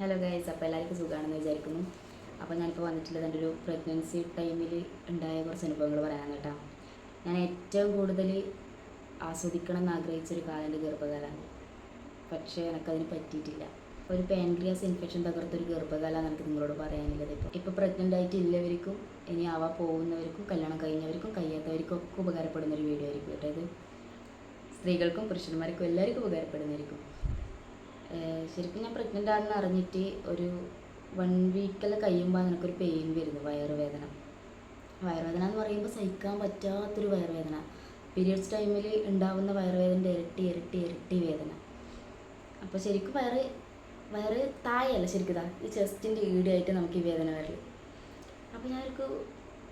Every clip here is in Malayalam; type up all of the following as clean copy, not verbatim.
ഹലോ ഗൈസ്, അപ്പോൾ എല്ലാവർക്കും സുഖമാണെന്ന് വിചാരിക്കുന്നു. അപ്പോൾ ഞാനിപ്പോൾ വന്നിട്ടുള്ളത് എൻ്റെ ഒരു പ്രഗ്നൻസി ടൈമിൽ ഉണ്ടായ കുറച്ച് അനുഭവങ്ങൾ പറയാനാണ് കേട്ടോ. ഞാൻ ഏറ്റവും കൂടുതൽ ആസ്വദിക്കണം എന്ന് ആഗ്രഹിച്ചൊരു കാലം എൻ്റെ ഗർഭകാലമാണ്. പക്ഷേ എനിക്കതിന് പറ്റിയിട്ടില്ല. ഒരു പാൻക്രിയാസ് ഇൻഫെക്ഷൻ തകർത്തൊരു ഗർഭകാലമാണ് എനിക്ക് നിങ്ങളോട് പറയാനുള്ളത്. ഇപ്പോൾ പ്രഗ്നൻ്റ് ആയിട്ട് ഇല്ലവർക്കും ഇനി ആവാൻ പോകുന്നവർക്കും കല്യാണം കഴിഞ്ഞവർക്കും കഴിയാത്തവർക്കും ഒക്കെ ഉപകാരപ്പെടുന്നൊരു വീഡിയോ ആയിരിക്കും കേട്ടോ. ഇത് സ്ത്രീകൾക്കും പുരുഷന്മാർക്കും എല്ലാവർക്കും ഉപകാരപ്പെടുന്നതായിരിക്കും. ശരിക്കും ഞാൻ പ്രഗ്നൻ്റ് ആണെന്ന് അറിഞ്ഞിട്ട് ഒരു 1 വീക്കെല്ലാം കഴിയുമ്പോൾ എനിക്കൊരു പെയിൻ വരുന്നു, വയറുവേദന എന്ന് പറയുമ്പോൾ സഹിക്കാൻ പറ്റാത്തൊരു വയറുവേദന. പീരിയഡ്സ് ടൈമിൽ ഉണ്ടാകുന്ന വയറുവേദനയുടെ ഇരട്ടി വേദന. അപ്പോൾ ശരിക്കും വയറ് താഴെയല്ല, ശരിക്കും ഈ ചെസ്റ്റിൻ്റെ ഈടായിട്ട് നമുക്ക് ഈ വേദന വരല്. അപ്പോൾ ഞാനൊരു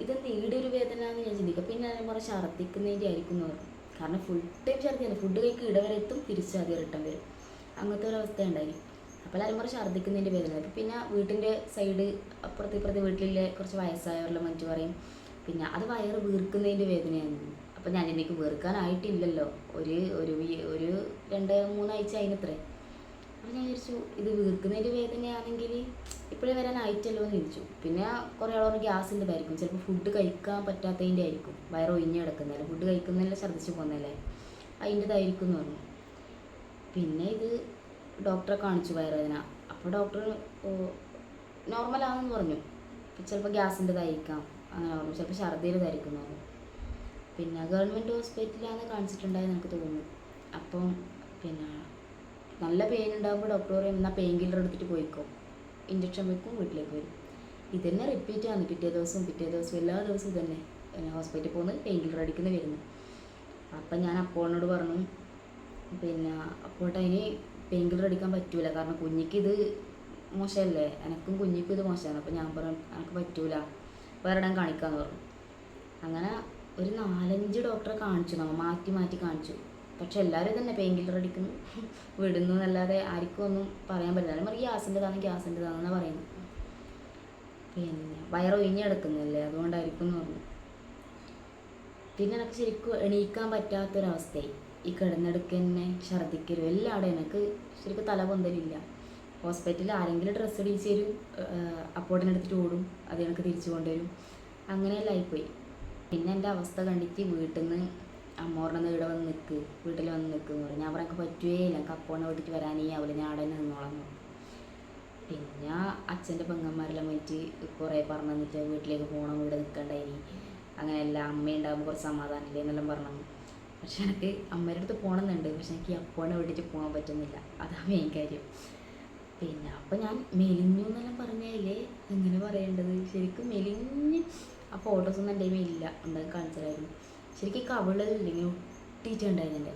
ഇതെന്ത് ഈടൊരു വേദന എന്ന് ഞാൻ ചിന്തിക്കുക. പിന്നെ ഞാൻ പറഞ്ഞ ഛർദ്ദിക്കുന്നതിൻ്റെ ആയിരിക്കും എന്ന് പറഞ്ഞു. കാരണം ഫുൾ ടൈം ഛർദ്ദിയാണ്. ഫുഡ് കഴിക്കും ഇടവരെ എത്തും, തിരിച്ചാദ്യം റിട്ടേൺ വരും. അങ്ങനത്തെ ഒരു അവസ്ഥ ഉണ്ടായി. അപ്പോൾ എല്ലാവരും പറഞ്ഞ് ഛർദ്ദിക്കുന്നതിൻ്റെ വേദന. അപ്പോൾ പിന്നെ വീട്ടിൻ്റെ സൈഡ് ഇപ്പുറത്തെ വീട്ടിലെ കുറച്ച് വയസ്സായവരെല്ലാം മറ്റു പറയും പിന്നെ അത് വയറ് വീർക്കുന്നതിൻ്റെ വേദനയാണ്. അപ്പോൾ ഞാൻ എനിക്ക് വീർക്കാനായിട്ടില്ലല്ലോ, ഒരു 2-3 ആഴ്ച അതിനത്രേ. അപ്പോൾ ഞാൻ വിചാരിച്ചു ഇത് വീർക്കുന്നതിൻ്റെ വേദനയാണെങ്കിൽ ഇപ്പോഴേ വരാനായിട്ടല്ലോ എന്ന് ചോദിച്ചു. പിന്നെ കുറേ ആളോട് ഗ്യാസിൻ്റെതായിരിക്കും, ചിലപ്പോൾ ഫുഡ് കഴിക്കാൻ പറ്റാത്തതിൻ്റെ ആയിരിക്കും, വയറ് ഒഴിഞ്ഞ് കിടക്കുന്നതല്ലേ, ഫുഡ് കഴിക്കുന്നതല്ലേ ഛർദ്ദിച്ച് പോകുന്നതല്ലേ, അതിൻ്റെതായിരിക്കും എന്ന് പറഞ്ഞു. പിന്നെ ഇത് ഡോക്ടറെ കാണിച്ചു വയറുവേദന. അപ്പോൾ ഡോക്ടർ നോർമലാണെന്ന് പറഞ്ഞു. ചിലപ്പോൾ ഗ്യാസിൻ്റെതായിരിക്കാം അങ്ങനെ പറഞ്ഞു, ചിലപ്പോൾ ഛർദ്ദിയിലതായിരിക്കും എന്ന് പറഞ്ഞു. പിന്നെ ഗവൺമെൻറ് ഹോസ്പിറ്റലിലാണ് കാണിച്ചിട്ടുണ്ടായെന്ന് എനിക്ക് തോന്നുന്നു. അപ്പം പിന്നെ നല്ല പെയിൻ ഉണ്ടാകുമ്പോൾ ഡോക്ടർ പറയും എന്നാൽ പെയിൻ കില്ലർ എടുത്തിട്ട് പോയിക്കോ, ഇഞ്ചക്ഷൻ വെക്കും, വീട്ടിലേക്ക് വരും. ഇതന്നെ റിപ്പീറ്റ് ആണ്, പിറ്റേ ദിവസവും എല്ലാ ദിവസവും ഇതന്നെ ഹോസ്പിറ്റലിൽ പോകുന്നത്, പെയിൻ കില്ലർ അടിക്കുന്ന വരുന്നു. അപ്പം ഞാൻ അപ്പോളിനോട് പറഞ്ഞു പിന്നെ അപ്പോട്ടെ അതിന് പെയിൻ കില്ലർ അടിക്കാൻ പറ്റൂല, കാരണം കുഞ്ഞിക്ക് ഇത് മോശമല്ലേ, എനിക്കും കുഞ്ഞിക്കും ഇത് മോശമാണ്. അപ്പോൾ ഞാൻ പറഞ്ഞു എനിക്ക് പറ്റൂല, വേറെ ഇടം കാണിക്കാമെന്ന് പറഞ്ഞു. അങ്ങനെ ഒരു 4-5 ഡോക്ടറെ കാണിച്ചു, നമ്മൾ മാറ്റി കാണിച്ചു. പക്ഷെ എല്ലാവരും തന്നെ പെയിൻ കില്ലർ അടിക്കുന്നു വിടുന്നു എന്നല്ലാതെ ആർക്കും ഒന്നും പറയാൻ പറ്റില്ല. നമ്മൾ ഗ്യാസിൻ്റെതാണെന്ന് പറയുന്നു. പിന്നെ വയറൊഴിഞ്ഞെടുക്കുന്നല്ലേ, അതുകൊണ്ടായിരിക്കും എന്ന് പറഞ്ഞു. പിന്നെ എനിക്ക് ശരിക്കും എണീക്കാൻ പറ്റാത്തൊരവസ്ഥയായി. ഈ കിടന്നെടുക്ക് തന്നെ ഛർദ്ദിക്കലും എല്ലാം അവിടെ. എനിക്ക് ശരിക്കും തലപൊന്തലില്ല. ഹോസ്പിറ്റലിൽ ആരെങ്കിലും ഡ്രസ്സ് ഇടിച്ച് തരും, അപ്പോട്ടിനെടുത്തിട്ട് ഓടും, അത് എനിക്ക് തിരിച്ചു കൊണ്ടുവരും, അങ്ങനെയെല്ലാം ആയിപ്പോയി. പിന്നെ എൻ്റെ അവസ്ഥ കണ്ടിട്ട് വീട്ടിൽ നിന്ന് അമ്മ പറഞ്ഞത് വീട്ടിൽ വന്ന് നിൽക്കുമെന്ന് പറയും. ഞാൻ പറയാൻ പറ്റുകയില്ല, എനിക്ക് അപ്പോനെ വീട്ടിൽ വരാനേ ആവില്ല, ഞാൻ അവിടെ തന്നെ നിന്നോളാം. പിന്നെ അച്ഛൻ്റെ പെങ്ങന്മാരെല്ലാം പോയിട്ട് കുറേ പറഞ്ഞു തന്നിട്ട് വീട്ടിലേക്ക് പോകണം, വീട് നിൽക്കണ്ടായി, അങ്ങനെയല്ല അമ്മയുണ്ടാകുമ്പോൾ കുറച്ച് സമാധാനമില്ലേ എന്നെല്ലാം പറഞ്ഞു. പക്ഷെ എനിക്ക് അമ്മയുടെ അടുത്ത് പോകണമെന്നുണ്ട്, പക്ഷെ എനിക്ക് അപ്പോനെ വിട്ടിട്ട് പോകാൻ പറ്റുന്നില്ല, അതാണ് മെയിൻ കാര്യം. പിന്നെ അപ്പം ഞാൻ മെലിഞ്ഞു എന്നെല്ലാം പറഞ്ഞാലേ എങ്ങനെ പറയേണ്ടത്, ശരിക്കും മെലിഞ്ഞ് ആ ഫോട്ടോസൊന്നും എൻ്റെ കയ്യിൽ ഇല്ല, ഉണ്ടാക്കി കാണിച്ചതായിരുന്നു. ശരിക്കും കവിളിൽ ഇങ്ങനെ ഒട്ടിയിട്ടുണ്ടായിരുന്നു എൻ്റെ.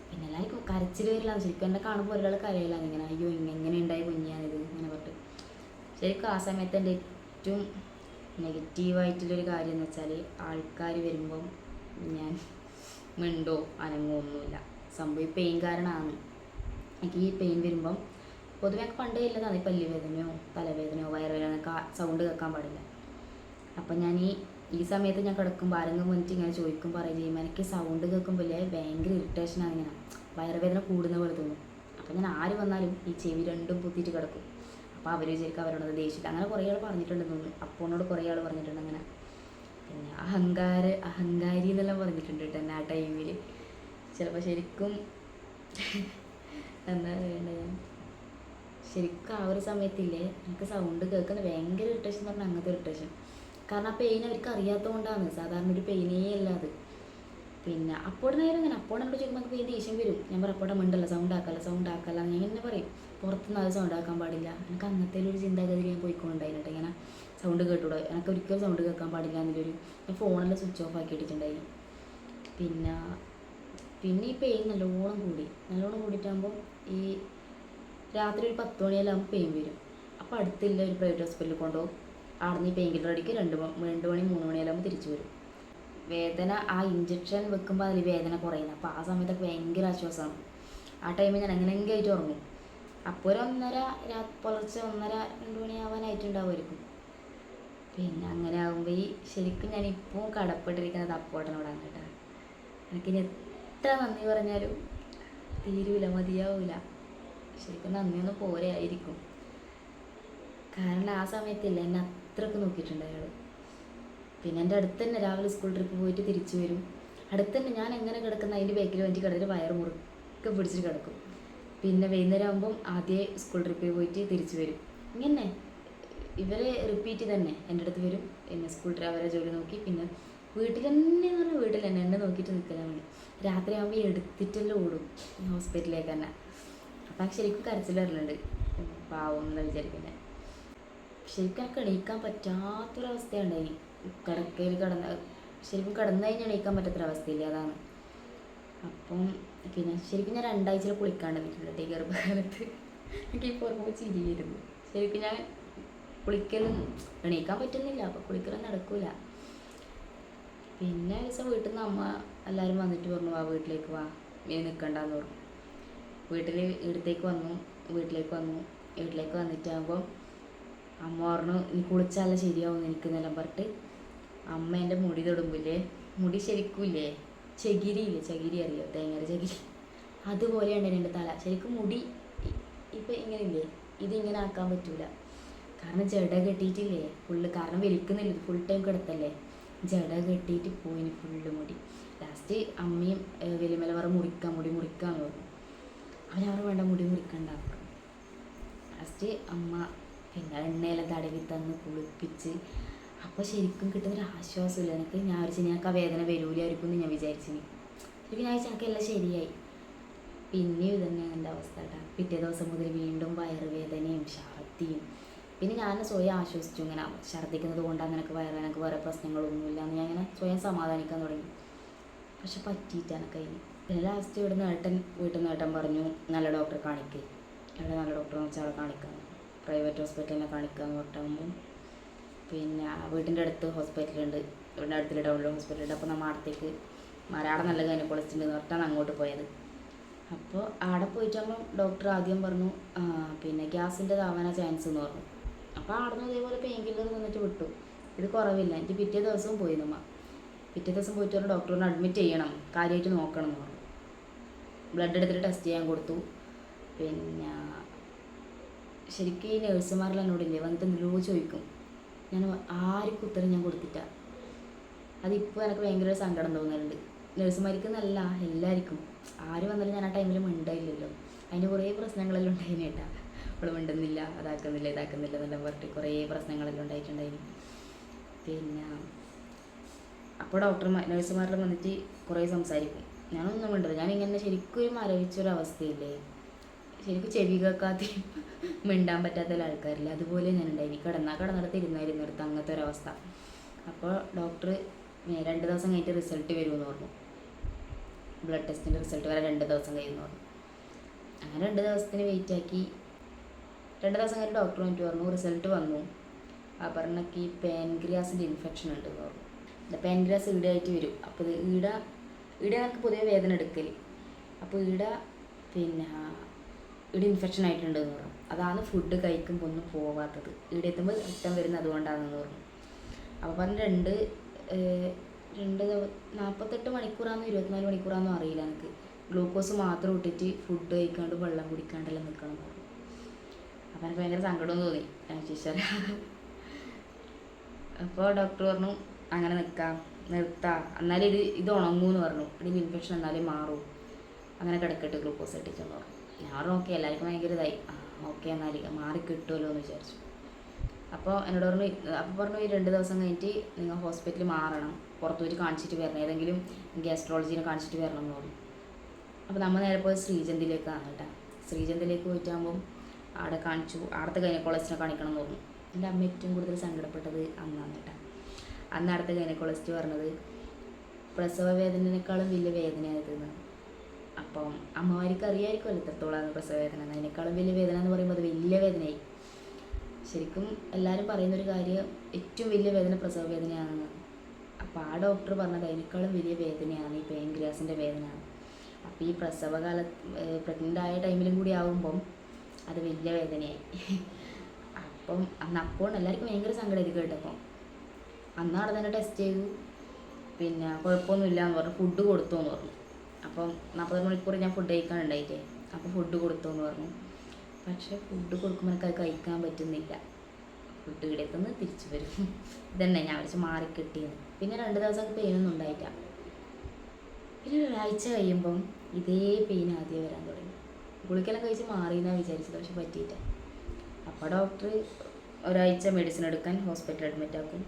പിന്നെ എല്ലാവർക്കും കരച്ചിൽ വരില്ലാന്ന്, ശരിക്കും എന്നെ കാണുമ്പോൾ ഒരാൾ കരയില്ലാന്ന്, ഇങ്ങനെ അയ്യോ എങ്ങനെ ഉണ്ടായി കുഞ്ഞാണിത് ഇങ്ങനെ പറഞ്ഞിട്ട്. ശരിക്കും ആ സമയത്ത് എൻ്റെ ഏറ്റവും നെഗറ്റീവായിട്ടുള്ളൊരു കാര്യം എന്ന് വെച്ചാൽ ആൾക്കാർ വരുമ്പം ഞാൻ മിണ്ടോ അനങ്ങോ ഒന്നുമില്ല. സംഭവം ഈ പെയിൻ കാരണമാണ്. എനിക്ക് ഈ പെയിൻ വരുമ്പം പൊതുവെ എനിക്ക് പണ്ടേ ഇല്ലതാണ്, ഈ പല്ലുവേദനയോ തലവേദനയോ വയറുവേദന സൗണ്ട് കേൾക്കാൻ പാടില്ല. അപ്പം ഞാൻ ഈ സമയത്ത് ഞാൻ കിടക്കുമ്പോൾ ആരെങ്കിലും വന്നിട്ട് ഇങ്ങനെ ചോദിക്കും പറയും ചെയ്യുമ്പോൾ എനിക്ക് സൗണ്ട് കേൾക്കുമ്പോൾ ഭയങ്കര ഇറിറ്റേഷനാണ്, ഇങ്ങനെ വയറുവേദന കൂടുന്ന പോലെ തോന്നും. അപ്പം ഞാൻ ആര് വന്നാലും ഈ ചെവി രണ്ടും കുത്തിയിട്ട് കിടക്കും. അപ്പോൾ അവർ വിചാരിക്കും അവരോട് ദേഷ്യമില്ല, അങ്ങനെ കുറേ ആൾ പറഞ്ഞിട്ടുണ്ടെന്ന് തോന്നുന്നു. അപ്പോനോട് കുറേ ആൾ പറഞ്ഞിട്ടുണ്ട് അങ്ങനെ. പിന്നെ അഹങ്കാരി എന്നെല്ലാം പറഞ്ഞിട്ടുണ്ട് കേട്ടോ എന്നെ ആ ടൈമിൽ. ചിലപ്പോൾ ശരിക്കും എന്താ വേണ്ടത്, ശരിക്കും ആ ഒരു സമയത്തില്ലേ എനിക്ക് സൗണ്ട് കേൾക്കുന്നത് ഭയങ്കര ഇറിറ്റേഷൻ എന്ന് പറഞ്ഞാൽ അങ്ങനത്തെ ഇറിറ്റേഷൻ. കാരണം ആ പെയിൻ അവർക്ക് അറിയാത്തതുകൊണ്ടാണ്, സാധാരണ ഒരു പെയിനേ അല്ല അത്. പിന്നെ അപ്പോഴായിരുന്നു അങ്ങനെ അപ്പോഴോട് ചോദിക്കുമ്പോൾ നമുക്ക് പെയിൻ ദേഷ്യം വരും. ഞാൻ പറയും അപ്പോഴെ മിണ്ടല്ല, സൗണ്ട് ആക്കല്ല ഞാൻ ഇങ്ങനെ പറയും, പുറത്തുനിന്ന് അത് സൗണ്ട് ആക്കാൻ പാടില്ല. എനിക്ക് അങ്ങനത്തെ ഒരു ചിന്താഗതി ഞാൻ പോയിക്കൊണ്ടായിട്ട് ഇങ്ങനെ സൗണ്ട് കേട്ടൂടോ, എനിക്ക് ഒരിക്കലും സൗണ്ട് കേൾക്കാൻ പാടില്ല എന്നുള്ളൊരു, ഞാൻ ഫോണെല്ലാം സ്വിച്ച് ഓഫ് ആക്കി ഇട്ടിട്ടുണ്ടായി. പിന്നെ ഈ പെയിൻ നല്ലോണം കൂടിയിട്ടാകുമ്പോൾ ഈ രാത്രി ഒരു 10 മണിയെല്ലാം പെയിൻ വരും. അപ്പോൾ അടുത്തില്ല ഒരു പ്രൈവറ്റ് ഹോസ്പിറ്റലിൽ കൊണ്ടുപോകും, അവിടെ നിന്ന് പെയിൻ കില്ലർ അടിക്കും, 2 മണി 3 മണിയെല്ലാം തിരിച്ചു വരും. വേദന ആ ഇഞ്ചക്ഷൻ വെക്കുമ്പോൾ അതിൽ വേദന കുറയുന്നത്. അപ്പോൾ ആ സമയത്തൊക്കെ ഭയങ്കര ആശ്വാസമാണ്. ആ ടൈമിൽ ഞാൻ എങ്ങനെയെങ്കിലും ആയിട്ട് ഉറങ്ങും. അപ്പോൾ ഒരു പുലർച്ചെ 1:30-2 മണിയാവാനായിട്ടുണ്ടാവുമായിരിക്കും. പിന്നെ അങ്ങനെ ആകുമ്പോൾ ശരിക്കും ഞാനിപ്പോൾ കടപ്പെട്ടിരിക്കുന്നത് അപ്പോട്ടനോടാണ് കേട്ടോ. എനിക്കിനി എത്ര നന്ദി പറഞ്ഞാലും തീരൂല, മതിയാവില്ല. ശരിക്കും നന്ദിയൊന്നും പോരെ ആയിരിക്കും. കാരണം ആ സമയത്തില്ല എന്നെ അത്രയ്ക്ക് നോക്കിയിട്ടുണ്ട് അയാൾ. പിന്നെ എൻ്റെ അടുത്ത് തന്നെ രാവിലെ സ്കൂൾ ട്രിപ്പ് പോയിട്ട് തിരിച്ചു വരും. അടുത്ത് തന്നെ ഞാൻ എങ്ങനെ കിടക്കുന്ന അതിൻ്റെ ബാക്കിൽ വേണ്ടി കിടന്നിട്ട് വയറ് മുറുക്കെ പിടിച്ചിട്ട് കിടക്കും. പിന്നെ വൈകുന്നേരം ആകുമ്പം ആദ്യമേ സ്കൂൾ ട്രിപ്പിൽ പോയിട്ട് തിരിച്ചു വരും. ഇങ്ങനെ ഇവരെ റിപ്പീറ്റ് തന്നെ എൻ്റെ അടുത്ത് വരും. പിന്നെ സ്കൂൾ അവരെ ജോലി നോക്കി പിന്നെ വീട്ടിൽ തന്നെ എന്ന് പറഞ്ഞാൽ വീട്ടിൽ തന്നെ എന്നെ നോക്കിയിട്ട് നിൽക്കലാണ്. രാത്രി ആകുമ്പോൾ എടുത്തിട്ടെല്ലാം ഓടും ഹോസ്പിറ്റലിലേക്ക് തന്നെ. അപ്പം ശരിക്കും കരച്ചിൽ വരലുണ്ട്, പാവം എന്നുള്ള വിചാരിക്കുന്നത്. ശരിക്കും എനിക്ക് എണീക്കാൻ പറ്റാത്തൊരവസ്ഥയുണ്ടായി. കിടക്കയിൽ ശരിക്കും കിടന്നു കഴിഞ്ഞാൽ എണീക്കാൻ പറ്റാത്തൊരവസ്ഥയില്ല, അതാണ്. അപ്പം പിന്നെ ശരിക്കും ഞാൻ 2 ആഴ്ചയിൽ കുളിക്കാണ്ട് നിന്നിട്ടുണ്ട് ഈ ഗർഭകാലത്ത്. എനിക്ക് ഇപ്പോൾ ഓർമ്മ ചിരി വരുന്നു. ശരിക്കും ഞാൻ കുളിക്കലും എണീക്കാൻ പറ്റുന്നില്ല, അപ്പോൾ കുളിക്കലും നടക്കൂല. പിന്നെ ഒരു ദിവസം വീട്ടിൽ നിന്ന് അമ്മ എല്ലാവരും വന്നിട്ട് പറഞ്ഞു, വാ വീട്ടിലേക്ക് വാ, ഇനി നിൽക്കണ്ടെന്ന് പറഞ്ഞു. വീട്ടിലേക്ക് വന്നു. വീട്ടിലേക്ക് വന്നിട്ടാകുമ്പോൾ അമ്മ പറഞ്ഞു, നീ കുളിച്ചാലേ ശരിയാവും എനിക്ക് എന്നെല്ലാം പറഞ്ഞിട്ട് അമ്മ എൻ്റെ മുടി തൊടുമ്പില്ലേ, മുടി ശരിക്കൂല്ലേ ചകിരി അറിയോ, തേങ്ങയുടെ ചകിരി, അതുപോലെയാണ് എൻ്റെ തല. ശരിക്കും മുടി ഇപ്പം ഇങ്ങനെ ഇല്ലേ, ഇതിങ്ങനെ ആക്കാൻ പറ്റൂല. കാരണം ജട കെട്ടിയിട്ടില്ലേ ഫുള്ള്, കാരണം വലിക്കുന്നില്ല, ഫുൾ ടൈം കിടത്തല്ലേ, ജട കെട്ടിയിട്ട് പോയിന് ഫുള്ള് മുടി. ലാസ്റ്റ് അമ്മയും വലിയമല മുടി മുറിക്കാന്ന് പറഞ്ഞു. അവരവർ വേണ്ട, മുടി മുറിക്കണ്ട. ലാസ്റ്റ് അമ്മ പിന്നെ എണ്ണയെല്ലാം തടവി തന്ന് കുളിപ്പിച്ച്. അപ്പോൾ ശരിക്കും കിട്ടുന്നൊരു ആശ്വാസമില്ല എനിക്ക്. ഞാൻ വിചാരിച്ചു ഞങ്ങൾക്ക് ആ വേദന വരൂലായിരിക്കും എന്ന് ഞാൻ വിചാരിച്ചിന്. ശരിക്കും ഞാൻ വിചാരിച്ചു എനിക്കെല്ലാം ശരിയായി. പിന്നെയും ഇതന്നെയാണ് എൻ്റെ അവസ്ഥ കേട്ടോ. പിറ്റേ ദിവസം മുതൽ വീണ്ടും വയറുവേദനയും ഛർദിയും. പിന്നെ ഞാൻ സ്വയം ആശ്വസിച്ചു, ഇങ്ങനെ ഛർദ്ദിക്കുന്നത് കൊണ്ടാണ് നിനക്ക് എനിക്ക് വേറെ പ്രശ്നങ്ങളൊന്നുമില്ല എന്ന് ഞാൻ ഇങ്ങനെ സ്വയം സമാധാനിക്കാൻ തുടങ്ങി. പക്ഷെ പറ്റിയിട്ട് എനിക്ക് കഴിഞ്ഞു. പിന്നെ ലാസ്റ്റ് വീട്ടിൽ നിന്ന് ഏട്ടൻ പറഞ്ഞു, നല്ല ഡോക്ടറെ കാണിക്കുക, അവിടെ നല്ല ഡോക്ടറെ വെച്ചാൽ അവിടെ കാണിക്കാം, പ്രൈവറ്റ് ഹോസ്പിറ്റലിനെ കാണിക്കാമെന്ന് പറഞ്ഞാകുമ്പം പിന്നെ വീട്ടിൻ്റെ അടുത്ത് ഹോസ്പിറ്റലുണ്ട്, വീടിൻ്റെ അടുത്തുള്ള ടൗണിൽ ഹോസ്പിറ്റലുണ്ട്. അപ്പോൾ നമ്മൾ അടുത്തേക്ക് അവിടെ നല്ല ഗൈനക്കോളജിസ്റ്റ് ഉണ്ടെന്ന് പറഞ്ഞിട്ടാണ് അങ്ങോട്ട് പോയത്. അപ്പോൾ അവിടെ പോയിട്ടാകുമ്പോൾ ഡോക്ടർ ആദ്യം പറഞ്ഞു പിന്നെ ഗ്യാസിൻ്റെതാവാനാ ചാൻസ് എന്ന് പറഞ്ഞു. അപ്പോൾ അവിടെ നിന്ന് ഇതേപോലെ പെയിൻ കില്ലർ തന്നിട്ട് വിട്ടു. ഇത് കുറവില്ല. എനിക്ക് പിറ്റേ ദിവസവും പോയി പിറ്റേ ദിവസം പോയിട്ട് പറഞ്ഞു ഡോക്ടറിനെ അഡ്മിറ്റ് ചെയ്യണം, കാര്യമായിട്ട് നോക്കണം എന്ന് പറഞ്ഞു. ബ്ലഡ് എടുത്തിട്ട് ടെസ്റ്റ് ചെയ്യാൻ കൊടുത്തു. പിന്നെ ശരിക്കും ഈ നേഴ്സുമാരെല്ലാം എന്നോടില്ലേ വന്നിട്ട് എന്തെല്ലോ ചോദിക്കും, ഞാൻ ആർക്കും ഉത്തരം ഞാൻ കൊടുത്തിട്ട. അതിപ്പോൾ എനിക്ക് ഭയങ്കര സങ്കടം തോന്നലുണ്ട്. നേഴ്സുമാർക്ക് നല്ല എല്ലാവർക്കും, ആര് വന്നാലും ഞാൻ ആ ടൈമിൽ മിണ്ടായില്ലല്ലോ. അതിന് കുറേ പ്രശ്നങ്ങളെല്ലാം ഉണ്ടായിന് കേട്ടാ. അവൾ മിണ്ടുന്നില്ല, ഇതാക്കുന്നില്ല എന്നെല്ലാം പറഞ്ഞിട്ട് കുറേ പ്രശ്നങ്ങളെല്ലാം ഉണ്ടായിട്ടുണ്ടായിരുന്നു. പിന്നെ അപ്പോൾ നേഴ്സുമാരെല്ലാം വന്നിട്ട് കുറേ സംസാരിക്കും. ഞാനൊന്നും മിണ്ടില്ല. ഞാനിങ്ങനെ ശരിക്കും ഒരു മരവിച്ചൊരവസ്ഥയില്ലേ, ശരിക്കും ചെവി കേൾക്കാത്ത മിണ്ടാൻ പറ്റാത്ത ആൾക്കാരില്ല, അതുപോലെ ഞാൻ ഉണ്ടായി. കിടന്നിടത്ത് ഇരുന്നിടത്ത് അങ്ങനത്തെ ഒരവസ്ഥ. അപ്പോൾ ഡോക്ടർ 2 ദിവസം കഴിഞ്ഞിട്ട് റിസൾട്ട് വരുമെന്ന് പറഞ്ഞു. ബ്ലഡ് ടെസ്റ്റിൻ്റെ റിസൾട്ട് വരെ 2 ദിവസം കഴിയുമെന്ന് പറഞ്ഞു. അങ്ങനെ 2 ദിവസത്തിന് വെയിറ്റ് ആക്കി. 2 ദിവസം കഴിഞ്ഞ് ഡോക്ടർ വന്നിട്ട് പറഞ്ഞു റിസൾട്ട് വന്നു. ആ പറഞ്ഞക്ക് ഈ പാൻക്രിയാസിൻ്റെ ഇൻഫെക്ഷൻ ഉണ്ടെന്ന് പറഞ്ഞു. പാൻക്രിയാസ് ഈടായിട്ട് വരും. അപ്പോൾ ഇത് ഈട എനിക്ക് പൊതുവെ വേദന എടുക്കൽ. അപ്പോൾ പിന്നെ ഇവിടെ ഇൻഫെക്ഷൻ ആയിട്ടുണ്ടെന്ന് പറഞ്ഞു. അതാണ് ഫുഡ് കഴിക്കുമ്പോൾ ഒന്നും പോവാത്തത്, ഇവിടെ എത്തുമ്പോൾ രക്തം വരുന്നത് അതുകൊണ്ടാണെന്ന് പറഞ്ഞു. അപ്പോൾ പറഞ്ഞു 48 മണിക്കൂറാണെന്നോ 24 മണിക്കൂറാണെന്നോ അറിയില്ല എനിക്ക്, ഗ്ലൂക്കോസ് മാത്രം ഇട്ടിട്ട് ഫുഡ് കഴിക്കാണ്ട് വെള്ളം കുടിക്കാണ്ടെല്ലാം നിൽക്കണം എന്ന് പറഞ്ഞു. അപ്പോൾ എനിക്ക് ഭയങ്കര സങ്കടം തോന്നി ടീച്ചർ. അപ്പോൾ ഡോക്ടർ പറഞ്ഞു അങ്ങനെ നിർത്താം, എന്നാലും ഇത് ഉണങ്ങുമെന്ന് പറഞ്ഞു. ഇതിന് ഇൻഫെക്ഷൻ എന്നാലും മാറും, അങ്ങനെ കിടക്കട്ടെ ഗ്ലൂക്കോസ് ഇട്ടിട്ടെന്ന് പറഞ്ഞു. ഞാൻ ഓക്കെ, എല്ലാവർക്കും ഭയങ്കര ഇതായി. ഓക്കെ എന്നാൽ മാറി കിട്ടുമല്ലോ എന്ന് വിചാരിച്ചു. അപ്പോൾ എന്നോട് പറഞ്ഞു ഈ 2 ദിവസം കഴിഞ്ഞിട്ട് നിങ്ങൾ ഹോസ്പിറ്റലിൽ മാറണം, പുറത്തു പോയിട്ട് കാണിച്ചിട്ട് വരണം, ഏതെങ്കിലും ഗ്യാസ്ട്രോളജീനെ കാണിച്ചിട്ട് വരണം എന്ന് പറഞ്ഞു. അപ്പോൾ നമ്മൾ നേരെ പോയി ശ്രീചന്തിലേക്കാണ് കേട്ടോ. ശ്രീചന്തിലേക്ക് പോയിട്ടാകുമ്പം അവിടെ കാണിച്ചു. അവിടുത്തെ ഗൈനക്കോളജിസ്റ്റിനെ കാണിക്കണം എന്ന് പറഞ്ഞു. എൻ്റെ അമ്മ ഏറ്റവും കൂടുതൽ സങ്കടപ്പെട്ടത് അന്നാണ് കേട്ടോ. അന്ന് അടുത്ത ഗൈനക്കോളജിസ്റ്റ് പറഞ്ഞത് പ്രസവ വേദനയേക്കാളും വലിയ വേദനയായതെന്ന്. അപ്പം അമ്മമാർക്ക് അറിയാമായിരിക്കുമല്ലോ എത്രത്തോളമാണ് പ്രസവ വേദന. അതിനേക്കാളും വലിയ വേദന എന്ന് പറയുമ്പോൾ അത് വലിയ വേദനയായി. ശരിക്കും എല്ലാവരും പറയുന്നൊരു കാര്യം, ഏറ്റവും വലിയ വേദന പ്രസവ വേദനയാണെന്ന്. അപ്പോൾ ആ ഡോക്ടർ പറഞ്ഞത് അതിനേക്കാളും വലിയ വേദനയാണ് ഈ പാൻക്രിയാസിൻ്റെ വേദന. അപ്പോൾ ഈ പ്രഗ്നൻ്റ് ആയ ടൈമിലും കൂടി ആകുമ്പം അത് വലിയ വേദനയായി. അപ്പം അപ്പോൾ എല്ലാവർക്കും ഭയങ്കര സങ്കടമായിരിക്കും കേട്ടപ്പം. അന്ന് അവിടെ തന്നെ ടെസ്റ്റ് ചെയ്തു. പിന്നെ കുഴപ്പമൊന്നുമില്ല എന്ന് പറഞ്ഞു. ഫുഡ് കൊടുത്തു എന്ന് പറഞ്ഞു. അപ്പം 40 മണിക്കൂർ ഞാൻ ഫുഡ് കഴിക്കാനുണ്ടായിട്ടേ. അപ്പോൾ ഫുഡ് കൊടുത്തു എന്ന് പറഞ്ഞു. പക്ഷേ ഫുഡ് കൊടുക്കുമ്പോൾ എനിക്കത് കഴിക്കാൻ പറ്റുന്നില്ല. വീട്ടുകിടത്തുനിന്ന് തിരിച്ചു വരും. ഇതന്നെ ഞാൻ വിളിച്ച് മാറിക്കിട്ടിയത്. പിന്നെ 2 ദിവസം പെയിനൊന്നും ഉണ്ടായിട്ടില്ല. പിന്നെ ഒരാഴ്ച കഴിയുമ്പം ഇതേ പെയിൻ ആദ്യം വരാൻ തുടങ്ങി. ഗുളികെല്ലാം കഴിച്ച് മാറിയെന്നാണ് വിചാരിച്ചത്, പക്ഷെ പറ്റിയില്ല. അപ്പോൾ ഡോക്ടർ ഒരാഴ്ച മെഡിസിൻ എടുക്കാൻ ഹോസ്പിറ്റലിൽ അഡ്മിറ്റ് ആക്കും.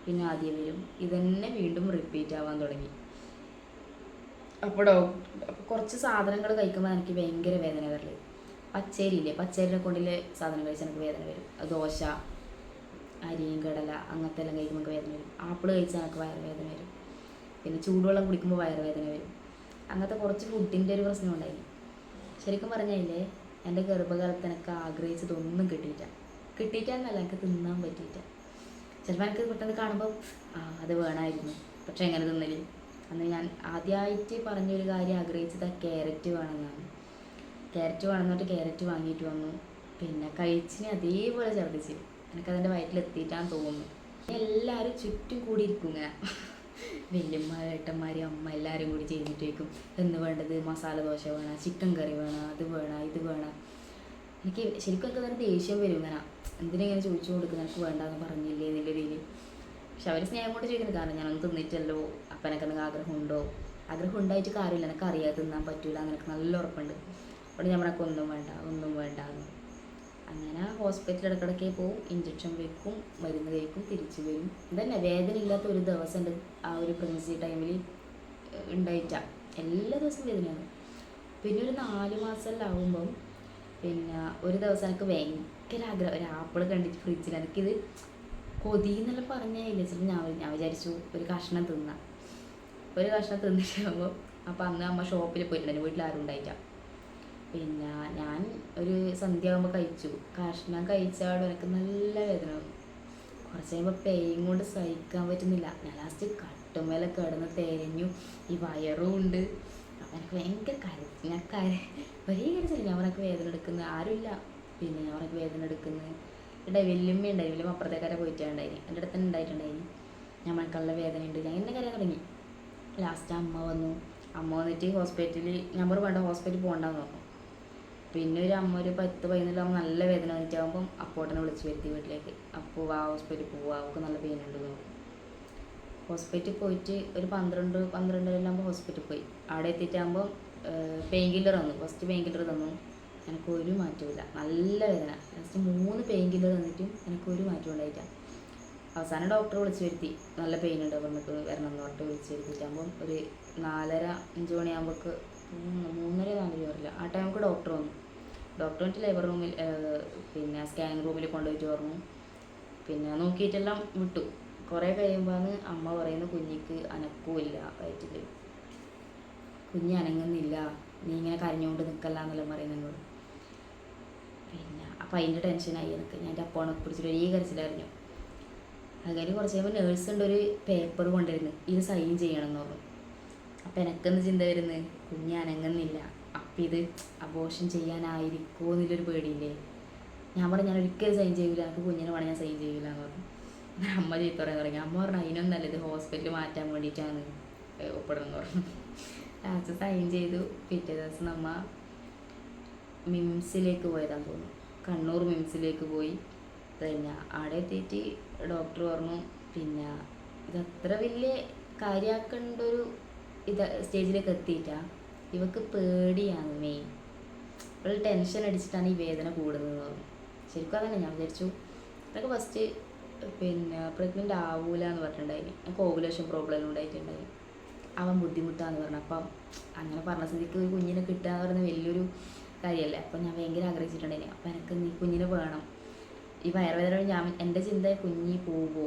പിന്നെ ആദ്യം വരും. ഇതന്നെ വീണ്ടും റിപ്പീറ്റ് ആവാൻ തുടങ്ങി. അപ്പോൾ കുറച്ച് സാധനങ്ങൾ കഴിക്കുമ്പോൾ എനിക്ക് ഭയങ്കര വേദന വരല്. പച്ചരിയില്ലേ, പച്ചരിനെ കൊണ്ടിലെ സാധനം കഴിച്ചാൽ എനിക്ക് വേദന വരും. ദോശ, അരിയും കടല അങ്ങനത്തെ എല്ലാം കഴിക്കുമ്പോൾ എനിക്ക് വേദന വരും. ആപ്പിൾ കഴിച്ചാൽ എനിക്ക് വയറുവേദന വരും. പിന്നെ ചൂടുവെള്ളം കുടിക്കുമ്പോൾ വയറുവേദന വരും. അങ്ങനത്തെ കുറച്ച് ഫുഡിൻ്റെ ഒരു പ്രശ്നം ഉണ്ടായി. ശരിക്കും പറഞ്ഞാലേ എൻ്റെ ഗർഭകാലത്ത് എനിക്ക് ആഗ്രഹിച്ചതൊന്നും കിട്ടിയിട്ടെന്നല്ല, എനിക്ക് തിന്നാൻ പറ്റിയിട്ട. ചിലപ്പോൾ എനിക്ക് പെട്ടെന്ന് കാണുമ്പോൾ അത് വേണമായിരുന്നു, പക്ഷെ എങ്ങനെ തിന്നല്. അന്ന് ഞാൻ ആദ്യമായിട്ട് പറഞ്ഞൊരു കാര്യം ആഗ്രഹിച്ചത് ക്യാരറ്റ് വേണമെന്നാണ്. ക്യാരറ്റ് വേണമെന്നിട്ട് ക്യാരറ്റ് വാങ്ങിയിട്ട് വന്നു. പിന്നെ കഴിച്ചിന് അതേപോലെ ഛർദ്ദിച്ച്. എനിക്കതിൻ്റെ വയറ്റിലെത്തിയിട്ടാന്ന് തോന്നുന്നു. എല്ലാവരും ചുറ്റും കൂടിയിരിക്കും ഇങ്ങനെ, വല്യമ്മ, ഏട്ടന്മാർ, അമ്മ എല്ലാവരും കൂടി ചെയ്തിട്ട് വയ്ക്കും. എന്ന് വേണ്ടത് മസാല ദോശ വേണം, ചിക്കൻ കറി വേണം, അത് വേണം, ഇത് വേണം. എനിക്ക് ശരിക്കും എനിക്ക് തന്നെ ദേഷ്യം വരും ഇങ്ങനെ, എന്തിനെങ്ങനെ ചോദിച്ചു കൊടുക്കുന്നത്, എനിക്ക് വേണ്ടാന്ന് പറഞ്ഞില്ലേ എന്നുള്ള രീതിയിൽ. പക്ഷെ അവർ സ്നേഹം കൊണ്ട് ചോദിക്കുന്നത്, കാരണം ഞാനൊന്നും തിന്നിട്ടല്ലോ, അപ്പം എനിക്ക് എന്തെങ്കിലും ആഗ്രഹം ഉണ്ടായിട്ട് കാര്യമില്ല, എനിക്ക് അറിയാതെ തിന്നാൻ പറ്റൂല, എനിക്ക് നല്ല ഉറപ്പുണ്ട്. അവിടെ ഞമ്മളൊക്കെ ഒന്നും വേണ്ട എന്ന്. അങ്ങനെ ഹോസ്പിറ്റലിൽ ഇടയ്ക്കിടയ്ക്ക് പോവും, ഇഞ്ചക്ഷൻ വെക്കും, മരുന്ന് കഴിക്കും, തിരിച്ചു വരും. ഇതന്നെ വേദന ഇല്ലാത്ത ഒരു ദിവസം ഉണ്ട് ആ ഒരു പ്രഗ്നൻസി ടൈമിൽ ഉണ്ടായിട്ട. എല്ലാ ദിവസവും വേദനയാണ്. പിന്നെ ഒരു 4 മാസമെല്ലാം ആകുമ്പം പിന്നെ ഒരു ദിവസം എനിക്ക് ഭയങ്കര ആഗ്രഹം, ഒരു ആപ്പിൾ കണ്ടിട്ട് ഫ്രിഡ്ജിൽ, എനിക്കിത് കൊതിയെന്നെല്ലാം പറഞ്ഞില്ല. ചിലപ്പോൾ ഞാൻ വിചാരിച്ചു ഒരു കഷ്ണം തിന്നിട്ടാകുമ്പോൾ. അപ്പോൾ അന്ന് അമ്മ ഷോപ്പിൽ പോയിട്ടുണ്ടായിരുന്നു, വീട്ടിൽ ആരും ഉണ്ടായിട്ടാ. പിന്നെ ഞാൻ ഒരു സന്ധ്യ ആകുമ്പോൾ കഴിച്ചു. കഷ്ണം കഴിച്ചാലും എനിക്ക് നല്ല വേദന വന്നു. കുറച്ച് കഴിയുമ്പോൾ പെയിൻ കൊണ്ട് സഹിക്കാൻ പറ്റുന്നില്ല. ഞാൻ ലാസ്റ്റ് കട്ടുമേലെ കിടന്ന് തെരഞ്ഞു. ഈ വയറും ഉണ്ട്. അപ്പം എനിക്ക് ഭയങ്കര ഒരേ കരച്ചില്ല. ഞാൻ എനിക്ക് വേദന എടുക്കുന്നത് ആരുമില്ല. പിന്നെ ഞാൻ എനിക്ക് വേദന എടുക്കുന്നത് വല്യമ്മ അപ്പുറത്തേക്കാരെ പോയിട്ടുണ്ടായിന്, എൻ്റെ അടുത്ത് തന്നെ ഉണ്ടായിട്ടുണ്ടായിന്. ഞാൻ എനിക്കുള്ള വേദനയുണ്ട്, ഞാൻ എന്നെ കരയാൻ തുടങ്ങി. ലാസ്റ്റ് അമ്മ വന്നിട്ട് ഹോസ്പിറ്റലിൽ നമ്പർ വേണ്ട, ഹോസ്പിറ്റലിൽ പോകണ്ടെന്ന് പറഞ്ഞു. പിന്നെ ഒരു 10-11 നല്ല വേദന വന്നിട്ടാകുമ്പം അപ്പോട്ടനെ വിളിച്ച് വരുത്തി വീട്ടിലേക്ക്. അപ്പോൾ ഹോസ്പിറ്റലിൽ പോവുക, അവൾക്ക് നല്ല പെയിൻ ഉണ്ട് എന്ന് പറഞ്ഞു. ഹോസ്പിറ്റലിൽ പോയിട്ട് ഒരു 12-12:30 ഹോസ്പിറ്റലിൽ പോയി. അവിടെ എത്തിയിട്ടാകുമ്പോൾ പെയിൻ കില്ലർ തന്നു. ഫസ്റ്റ് പെയിൻ കില്ലർ തന്നു, എനിക്കൊരു മാറ്റമില്ല, നല്ല വേദന. ലാസ്റ്റ് 3 പെയിൻ കില്ലർ തന്നിട്ടും എനിക്കൊരു മാറ്റം ഉണ്ടായിട്ടാണ്. അവസാനം ഡോക്ടറെ വിളിച്ച് വരുത്തി, നല്ല പെയിൻ ഉണ്ട് പറഞ്ഞിട്ട് വരണം എന്ന് പറഞ്ഞിട്ട് വിളിച്ച് വരുത്തിയിട്ടാകുമ്പം ഒരു 4:30-5 മണിയാകുമ്പോൾക്ക് 3:30-4 വരില്ല ആ ടൈമൊക്കെ ഡോക്ടർ വന്നു. ഡോക്ടർ വന്നിട്ട് ലേബർ റൂമിൽ പിന്നെ സ്കാനിങ് റൂമിൽ കൊണ്ടുപോയിട്ട് പറഞ്ഞു. പിന്നെ നോക്കിയിട്ടെല്ലാം വിട്ടു. കുറേ കഴിയുമ്പോഴാണ് അമ്മ പറയുന്നത്, കുഞ്ഞിക്ക് അനക്കമില്ല, വയറ്റിൽ കുഞ്ഞ് അനങ്ങുന്നില്ല, നീ ഇങ്ങനെ കരഞ്ഞുകൊണ്ട് നിൽക്കല്ല എന്നെല്ലാം പറയുന്നതിനോട്. പിന്നെ അപ്പം അതിൻ്റെ ടെൻഷനായി എനിക്ക്. ഞാൻ എൻ്റെ അപ്പോണെ പിടിച്ചിട്ട് ഒരേ കരച്ചിലായിരുന്നു. അങ്ങനെ കുറച്ച് കഴിയുമ്പോൾ നേഴ്സ് ഉണ്ട് ഒരു പേപ്പർ കൊണ്ടുവരുന്നു, ഇത് സൈൻ ചെയ്യണം എന്ന് പറഞ്ഞു. അപ്പം എനിക്കെന്ന് ചിന്ത വരുന്നത്, കുഞ്ഞ് അനങ്ങുന്നില്ല, അപ്പം ഇത് അബോർഷൻ ചെയ്യാനായിരിക്കുമോ എന്നുള്ളൊരു പേടിയില്ലേ. ഞാൻ പറഞ്ഞു, ഞാൻ ഒരിക്കലും സൈൻ ചെയ്യില്ല, എനിക്ക് കുഞ്ഞിനെ വേണം, ഞാൻ സൈൻ ചെയ്യില്ല എന്ന് പറഞ്ഞു. അമ്മ ചീത്ത പറയാൻ തുടങ്ങി. അമ്മ പറഞ്ഞു, അതിനൊന്നല്ല, ഇത് ഹോസ്പിറ്റലിൽ മാറ്റാൻ വേണ്ടിയിട്ടാണ് ഒപ്പിടണമെന്ന് പറഞ്ഞു. ലാസ്റ്റ് സൈൻ ചെയ്തു. പിറ്റേ ദിവസം നമ്മ മിംസിലേക്ക് പോയതാന്ന് തോന്നുന്നു, കണ്ണൂർ മിംസിലേക്ക് പോയി. പിന്നെ അവിടെ എത്തിയിട്ട് ഡോക്ടർ പറഞ്ഞു, പിന്നെ ഇതത്ര വലിയ കാര്യമാക്കേണ്ട ഒരു സ്റ്റേജിലേക്ക് എത്തിയിട്ടാ, ഇവക്ക് പേടിയാണ് മെയിൻ, ഇവൾ ടെൻഷൻ അടിച്ചിട്ടാണ് ഈ വേദന കൂടുന്നതെന്ന് പറഞ്ഞു. ശരിക്കും അതന്നെ ഞാൻ വിചാരിച്ചു. അതൊക്കെ ഫസ്റ്റ് പിന്നെ പ്രഗ്നൻ്റ് ആവൂല എന്ന് പറഞ്ഞിട്ടുണ്ടായിന്. എനിക്ക് ഓവുലേഷൻ പ്രോബ്ലം ഉണ്ടായിട്ടുണ്ടായി, അവൻ ബുദ്ധിമുട്ടാന്ന് പറഞ്ഞു. അപ്പം അങ്ങനെ പറഞ്ഞ സ്ഥിതിക്ക് ഒരു കുഞ്ഞിനെ കിട്ടുക എന്ന് പറയുന്നത് വലിയൊരു കാര്യമല്ലേ. അപ്പം ഞാൻ ഭയങ്കര ആഗ്രഹിച്ചിട്ടുണ്ടായിന്. അപ്പം എനിക്ക് നീ കുഞ്ഞിനെ വേണം. ഈ വയറുവേദന എൻ്റെ ചിന്ത, കുഞ്ഞി പോവോ,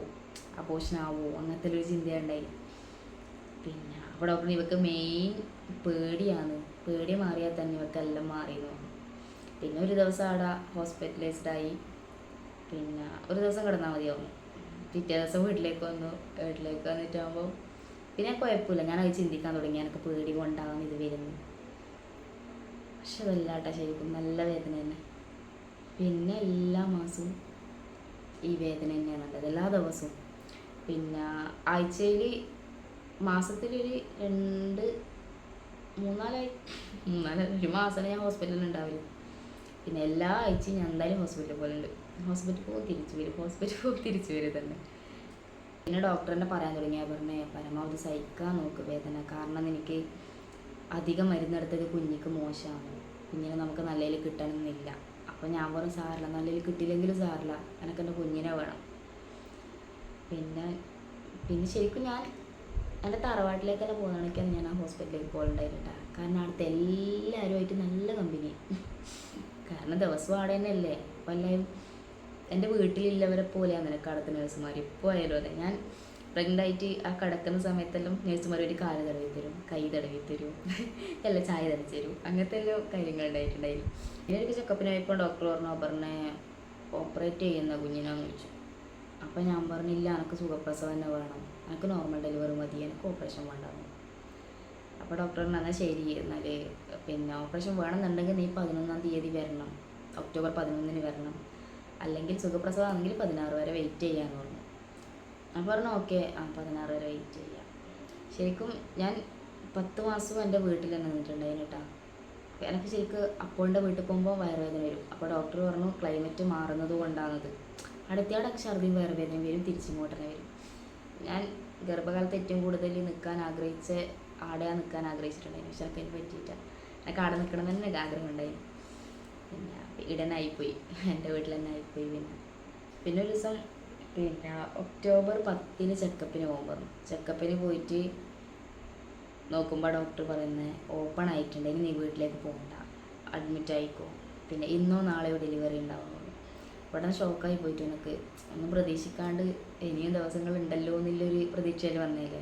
അബോർഷനാവോ, അങ്ങനത്തെ ഒരു ചിന്തയുണ്ടായി. പിന്നെ അപ്പോൾ ഡോക്ടർ ഇവക്ക് മെയിൻ പേടി മാറിയാൽ തന്നെ ഇവക്കെല്ലാം മാറിയെന്ന് പറഞ്ഞു. പിന്നെ ഒരു ദിവസം അവിടെ ഹോസ്പിറ്റലൈസ്ഡായി. പിന്നെ ഒരു ദിവസം കിടന്നാൽ മതിയാവും. പിറ്റേ ദിവസം വീട്ടിലേക്ക് വന്നിട്ടാകുമ്പോൾ പിന്നെ കുഴപ്പമില്ല, ഞാനത് ചിന്തിക്കാൻ തുടങ്ങി, എനിക്ക് പേടി കൊണ്ടാകും ഇത് വരുന്നു. പക്ഷെ അതല്ല കേട്ടോ, ശരിക്കും നല്ല വേദന തന്നെ. പിന്നെ എല്ലാ മാസവും ഈ വേദന തന്നെയാണ് ഉള്ളത്, എല്ലാ ദിവസവും. പിന്നെ ആഴ്ചയിൽ മാസത്തിലൊരു 2-3-4 ഒരു മാസമാണ് ഞാൻ ഹോസ്പിറ്റലിൽ ഉണ്ടാവില്ല. പിന്നെ എല്ലാ ആഴ്ചയും ഞാൻ എന്തായാലും ഹോസ്പിറ്റലിൽ പോലുണ്ട്. ഹോസ്പിറ്റലിൽ പോകും തിരിച്ചു വരും, ഹോസ്പിറ്റലിൽ പോകും തിരിച്ചു വരും തന്നെ. പിന്നെ ഡോക്ടർ തന്നെ പറയാൻ തുടങ്ങി, പറഞ്ഞേ പരമാവധി സഹിക്കാൻ നോക്ക് വേദന, കാരണം എനിക്ക് അധികം മരുന്നെടുത്തത് കുഞ്ഞിക്ക് മോശമാണ്, കുഞ്ഞിനെ നമുക്ക് നല്ലതിൽ കിട്ടണമെന്നില്ല. അപ്പോൾ ഞാൻ പറഞ്ഞു സാറില്ല, നല്ലതിൽ കിട്ടിയില്ലെങ്കിലും സാറില്ല, എനിക്കെൻ്റെ കുഞ്ഞിനെ വേണം. പിന്നെ പിന്നെ ശരിക്കും ഞാൻ എൻ്റെ തറവാട്ടിലേക്കല്ല പോകുന്നതാണെങ്കിലാണ് ഞാൻ ആ ഹോസ്പിറ്റലിലേക്ക് പോകലുണ്ടായിട്ടാ. കാരണം അവിടുത്തെ എല്ലാവരുമായിട്ട് നല്ല കമ്പനി, കാരണം ദിവസം അവിടെ തന്നെ അല്ലേ. അപ്പോൾ എല്ലാവരും എൻ്റെ വീട്ടിലുള്ളവരെ പോലെയാണ് നിനക്ക് അവിടുത്തെ നേഴ്സുമാർ. ഇപ്പോൾ ആയാലും അതെ, ഞാൻ പ്രഗ്നൻ്റ് ആയിട്ട് ആ കിടക്കുന്ന സമയത്തെല്ലാം നേഴ്സുമാർ ഒരു കാല് തടവി തരും, കൈ തടവി തരും, എല്ലാം ചായ തടച്ച് തരും, അങ്ങനത്തെ എല്ലാം കാര്യങ്ങൾ ഉണ്ടായിട്ടുണ്ടായിരുന്നു. പിന്നെ എനിക്ക് ചെക്കപ്പിന് പോയപ്പോൾ ഡോക്ടർ പറഞ്ഞേ ഓപ്പറേറ്റ് ചെയ്യുന്ന കുഞ്ഞിനാന്ന് ചോദിച്ചു. അപ്പോൾ ഞാൻ പറഞ്ഞില്ല, എനിക്ക് സുഖപ്രസവം തന്നെ വേണം, എനിക്ക് നോർമൽ ഡെലിവറി മതി, എനിക്ക് ഓപ്പറേഷൻ വേണ്ടാന്ന്. അപ്പോൾ ഡോക്ടർ എന്നാൽ ശരി, എന്നാൽ പിന്നെ ഓപ്പറേഷൻ വേണമെന്നുണ്ടെങ്കിൽ നീ 11-ാം തീയതി വരണം, ഒക്ടോബർ 11-ന് വരണം, അല്ലെങ്കിൽ സുഖപ്രസവം ആണെങ്കിൽ 16 വരെ വെയിറ്റ് ചെയ്യാമെന്ന് പറഞ്ഞു. ഞാൻ പറഞ്ഞു ഓക്കെ, 16 വരെ വെയിറ്റ് ചെയ്യാം. ശരിക്കും ഞാൻ 10 മാസവും എൻ്റെ വീട്ടിൽ തന്നെ നിന്നിട്ടുണ്ടായിരുന്നു കേട്ടോ. എനിക്ക് ശരിക്കും അപ്പോളിൻ്റെ വീട്ടിൽ പോകുമ്പോൾ വയറുവേദന വരും. അപ്പോൾ ഡോക്ടർ പറഞ്ഞു ക്ലൈമറ്റ് മാറുന്നത് കൊണ്ടാണത്, അടുത്തയാടൊക്കെ ഛർദിയും വയറുവേദന വരും, തിരിച്ചിങ്ങോട്ട് തന്നെ വരും. ഞാൻ ഗർഭകാലത്ത് ഏറ്റവും കൂടുതൽ നിൽക്കാൻ ആടെയാണ് നിൽക്കാൻ ആഗ്രഹിച്ചിട്ടുണ്ടായിരുന്നു, പക്ഷെ എനിക്ക് പറ്റിയിട്ട. എനിക്ക് ആടെ നിൽക്കണം തന്നെ ആഗ്രഹം ഉണ്ടായിരുന്നു. പിന്നെ ഇടനായിപ്പോയി, എൻ്റെ വീട്ടിൽ തന്നെ ആയിപ്പോയി. പിന്നെ ഒരു ദിവസം പിന്നെ ഒക്ടോബർ 10-ന് ചെക്കപ്പിന് പോകാൻ പറഞ്ഞു. ചെക്കപ്പിന് പോയിട്ട് നോക്കുമ്പോൾ ഡോക്ടർ പറയുന്നത് ഓപ്പൺ ആയിട്ടുണ്ടെങ്കിൽ നീ വീട്ടിലേക്ക് പോകണ്ട, അഡ്മിറ്റ് ആയിക്കോ, പിന്നെ ഇന്നോ നാളെയോ ഡെലിവറി ഉണ്ടാവുന്നുള്ളൂ. ഉടനെ ഷോക്കായി പോയിട്ട് എനിക്ക് ഒന്നും പ്രതീക്ഷിക്കാണ്ട് ഇനിയും ദിവസങ്ങൾ ഉണ്ടല്ലോ എന്നുള്ളൊരു പ്രതീക്ഷയിൽ വന്നേലേ.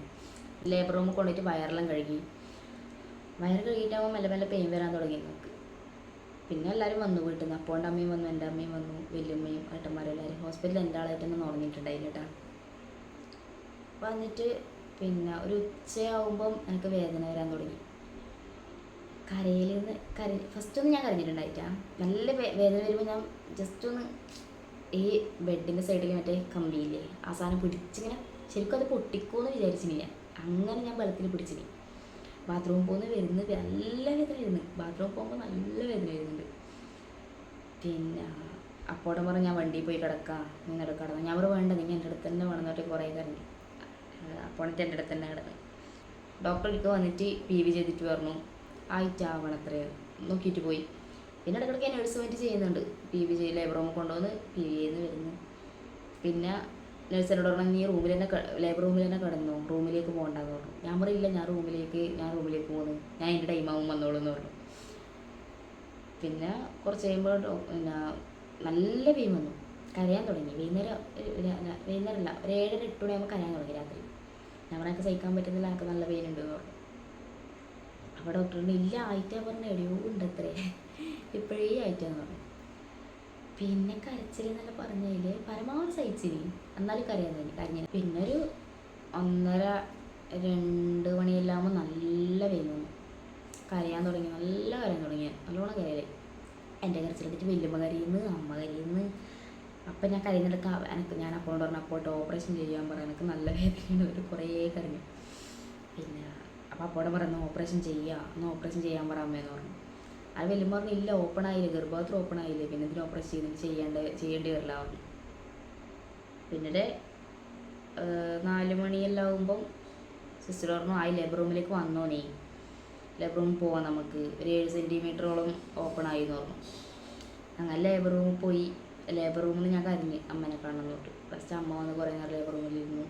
ലേബർ റൂമിൽ കൊണ്ടുപോയിട്ട് വയറെല്ലാം കഴുകി കഴുകിയിട്ടാകുമ്പോൾ മെല്ലെ മെല്ലെ പെയിൻ വരാൻ തുടങ്ങി നമുക്ക്. പിന്നെ എല്ലാവരും വന്നു വീട്ടിൽ നിന്ന്, അപ്പോൻ്റെ അമ്മയും വന്നു, എൻ്റെ അമ്മയും വന്നു, വല്യമ്മയും ഏട്ടന്മാരും എല്ലാവരും. ഹോസ്പിറ്റലിൽ എൻ്റെ ആളായിട്ട് തന്നെ ഉറങ്ങിയിട്ടുണ്ടായിരുന്നു കേട്ടോ. വന്നിട്ട് പിന്നെ ഒരു ഉച്ചയാകുമ്പം എനിക്ക് വേദന വരാൻ തുടങ്ങി. ഫസ്റ്റൊന്നും ഞാൻ കരഞ്ഞിട്ടുണ്ടായിട്ടാ. നല്ല വേദന വരുമ്പോൾ ഞാൻ ജസ്റ്റ് ഒന്ന് ഈ ബെഡിൻ്റെ സൈഡിൽ മറ്റേ കമ്പിയില്ലേ ആ സാധനം പിടിച്ചിങ്ങനെ, ശരിക്കും അത് പൊട്ടിക്കുമെന്ന് വിചാരിച്ചിനി ഞാൻ. അങ്ങനെ ഞാൻ വെള്ളത്തിൽ പിടിച്ചിനി. ബാത്റൂമിൽ പോകുന്ന വരുന്നത് നല്ല വേദന വരുന്നു, ബാത്റൂമിൽ പോകുമ്പോൾ നല്ല വേദന വരുന്നുണ്ട്. പിന്നെ അപ്പോടെ പറഞ്ഞ് ഞാൻ വണ്ടിയിൽ പോയി കിടക്കാം, നിങ്ങൾ കിടന്നു. ഞാൻ വേണ്ട, നിങ്ങൾ എൻ്റെ അടുത്ത് തന്നെ വേണമെന്ന് പറഞ്ഞിട്ട് കുറേ കരഞ്ഞു. അപ്പോഴത്തെ എൻ്റെ അടുത്ത് തന്നെ കിടന്നു. ഡോക്ടർക്ക് വന്നിട്ട് PV ചെയ്തിട്ട് പറഞ്ഞു ആയിട്ടാവണത്രേ, നോക്കിയിട്ട് പോയി. പിന്നെ ഇടയ്ക്കിടയ്ക്ക് നേഴ്സ് വേണ്ടി ചെയ്യുന്നുണ്ട്, PV ചെയ്ത് ലേബർ റൂമിൽ കൊണ്ടുവന്ന് PV ചെയ്യുന്ന വരുന്നു. പിന്നെ നേഴ്സിനോട് പറഞ്ഞു നീ റൂമിൽ തന്നെ ലേബർ റൂമിൽ തന്നെ കിടന്നു, റൂമിലേക്ക് പോകണ്ടെന്ന് പറഞ്ഞു. ഞാൻ പറയില്ല, ഞാൻ റൂമിലേക്ക് പോകുന്നു, ഞാൻ എൻ്റെ ടൈമാവും വന്നോളൂ എന്ന് പറഞ്ഞു. പിന്നെ കുറച്ച് കഴിയുമ്പോൾ പിന്നെ നല്ല പെയിൻ വന്നു, കരയാൻ തുടങ്ങി. വൈകുന്നേരമല്ല, ഒരു 7-8 മണിയാകുമ്പോൾ കരയാൻ തുടങ്ങി രാത്രി. ഞാൻ പറഞ്ഞാൽ സഹിക്കാൻ പറ്റുന്നില്ല, എനിക്ക് നല്ല പെയിൻ ഉണ്ട് എന്ന് പറഞ്ഞു. അപ്പോൾ ഡോക്ടറിന് ഇല്ല ആയിട്ടാ പറഞ്ഞ എവിടെയോ ഉണ്ട് അത്രേ, ഇപ്പോഴേ ആയിട്ടാന്ന് പറഞ്ഞു. പിന്നെ കരച്ചിൽ എന്നല്ല പറഞ്ഞതിൽ പരമാവധി സഹിച്ചിരി, എന്നാലും കരയാൻ കരഞ്ഞു. പിന്നെ ഒരു 1:30-2 മണിയെല്ലാകുമ്പോൾ നല്ല പെയിൻ വന്നു, കരയാൻ തുടങ്ങി, നല്ലോണം കരയായി. എൻ്റെ കരച്ചിലെടുത്തിട്ട് വല്യമ്മ കരയുന്നു, അമ്മ കരയുന്നു. അപ്പം ഞാൻ കരയുന്നിടക്ക് ഞാൻ അപ്പോഴോട് പറഞ്ഞു അപ്പോട്ട് ഓപ്പറേഷൻ ചെയ്യാൻ പറയാൻ, എനിക്ക് നല്ല വേദനയുണ്ട്, ഒരു കുറേ കരഞ്ഞു. പിന്നെ അപ്പോൾ അപ്പോടെ പറഞ്ഞു ഓപ്പറേഷൻ ചെയ്യാൻ പറയാൻ അമ്മയെന്ന് പറഞ്ഞു. അത് വല്യമ്മ പറഞ്ഞു ഇല്ല, ഓപ്പൺ ആയില്ലേ, ഗർഭപാത്രം ഓപ്പൺ ആയില്ലേ, പിന്നെ ഇതിന് ഓപ്പറേഷൻ ചെയ്യേണ്ടി വരില്ല പറഞ്ഞു. പിന്നീട് 4 മണിയെല്ലാം ആകുമ്പം സിസ്റ്റർ പറഞ്ഞു ലേബർ റൂമിലേക്ക് വന്നോ, ലേബർ റൂമിൽ പോവാം, നമുക്ക് ഒരു 7 സെൻറ്റിമീറ്ററോളം ഓപ്പൺ ആയി എന്ന് പറഞ്ഞു. അങ്ങനെ ലേബർ റൂമിൽ പോയി. ലേബർ റൂമിൽ ഞാൻ കരഞ്ഞ് അമ്മനെ കാണണം തൊട്ട്. ഫസ്റ്റ് അമ്മ വന്ന് കുറേ നേരം ലേബർ റൂമിലിരുന്നു.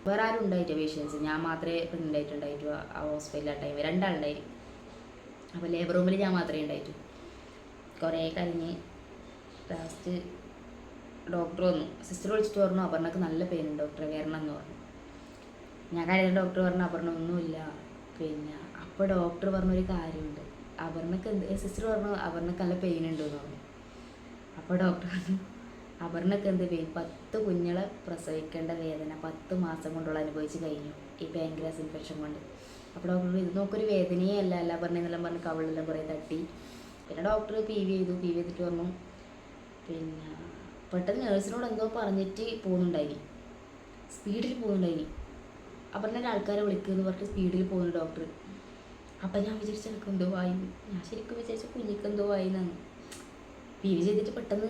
വേറെ ആരും ഉണ്ടായിട്ട് പേഷ്യൻസ്, ഞാൻ മാത്രമേ പ്രഗ്നൻ്റ് ആയിട്ടുണ്ടായിട്ടു ആ ഹോസ്പിറ്റലിൽ ആ ടൈം, 2 ആളുണ്ടായിരുന്നു. അപ്പോൾ ലേബർ റൂമിൽ ഞാൻ മാത്രമേ ഉണ്ടായിട്ടു. കുറേ കരഞ്ഞ് ലാസ്റ്റ് ഡോക്ടർ വന്നു. സിസ്റ്റർ വിളിച്ചിട്ട് പറഞ്ഞു അപർണക്ക് നല്ല പെയിൻ ഉണ്ട് ഡോക്ടറെ, വരണം എന്ന് പറഞ്ഞു. ഞാൻ കരയുന്ന ഡോക്ടർ പറഞ്ഞു അപർണ ഒന്നുമില്ല. പിന്നെ അപ്പോൾ ഡോക്ടർ പറഞ്ഞൊരു കാര്യമുണ്ട്, സിസ്റ്റർ പറഞ്ഞു അപർണക്ക് നല്ല പെയിൻ ഉണ്ട് എന്ന് പറഞ്ഞു. അപ്പോൾ ഡോക്ടർ പറഞ്ഞു അപർണക്ക് എന്ത് പെയിൻ, 10 കുഞ്ഞുങ്ങളെ പ്രസവിക്കേണ്ട വേദന 10 മാസം കൊണ്ടുള്ള അനുഭവിച്ച് കഴിഞ്ഞു ഈ പാൻക്രിയാസ് ഇൻഫെക്ഷൻ കൊണ്ട്. അപ്പോൾ ഡോക്ടർ ഇത് നോക്കൊരു വേദനയേ അല്ല പറഞ്ഞെന്നെല്ലാം പറഞ്ഞ് കവിളെല്ലാം കുറേ തട്ടി. പിന്നെ ഡോക്ടർ PV ചെയ്തിട്ട് പറഞ്ഞു. പിന്നെ പെട്ടെന്ന് നേഴ്സിനോട് എന്തോ പറഞ്ഞിട്ട് സ്പീഡിൽ പോകുന്നുണ്ടായിനി. അപർണൻ്റെ ആൾക്കാരെ വിളിക്കുമെന്ന് പറഞ്ഞിട്ട് സ്പീഡിൽ പോകുന്നു ഡോക്ടർ. അപ്പം ഞാൻ വിചാരിച്ചു എനിക്ക് എന്തോ ആയി, ഞാൻ ശരിക്കും വിചാരിച്ചു കുഞ്ഞിക്ക് എന്തോ ആയി എന്നാണ്. PV ചെയ്തിട്ട് പെട്ടെന്ന്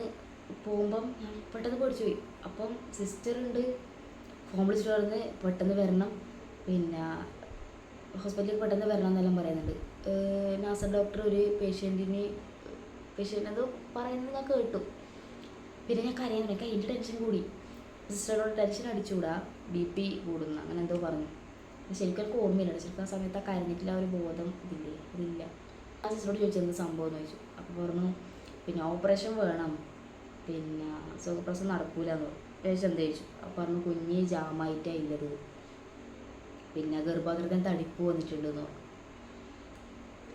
പോകുമ്പം ഞാൻ പെട്ടെന്ന് പേടിച്ചു പോയി. അപ്പം സിസ്റ്റർ ഉണ്ട്, ഫോൺ വിളിച്ചിട്ട് പറഞ്ഞ് പെട്ടെന്ന് വരണം, പിന്നെ ഹോസ്പിറ്റലിൽ പെട്ടെന്ന് വരണം എന്നെല്ലാം പറയുന്നുണ്ട്. നാസർ ഡോക്ടർ ഒരു പേഷ്യൻ്റ് അത് പറയുന്നത് ഞാൻ കേട്ടു. പിന്നെ ഞാൻ കരയാൻ തുടങ്ങി, അതിൻ്റെ ടെൻഷൻ കൂടി. സിസ്റ്ററോട് ടെൻഷൻ അടിച്ചുകൂടാ, BP കൂടുന്ന അങ്ങനെ എന്തോ പറഞ്ഞു. ശരിക്കും എനിക്ക് ഓർമ്മയില്ല, ശരിക്കും ആ സമയത്ത് ആ കരഞ്ഞിട്ടില്ല, ഒരു ബോധം അതില്ല. ആ സിസ്റ്ററോട് ചോദിച്ചു എന്ത് സംഭവം എന്ന് ചോദിച്ചു. അപ്പോൾ പറഞ്ഞു പിന്നെ ഓപ്പറേഷൻ വേണം, പിന്നെ സുഖപ്രസവം നടക്കൂലെന്ന് പറഞ്ഞു. എന്ത് ചോദിച്ചു. അപ്പോൾ പറഞ്ഞു കുഞ്ഞ് ജാമായിട്ടാണ് ഇല്ലത്, പിന്നെ ഗർഭാകൃതം തടിപ്പ് വന്നിട്ടുണ്ടെന്ന് പറഞ്ഞു.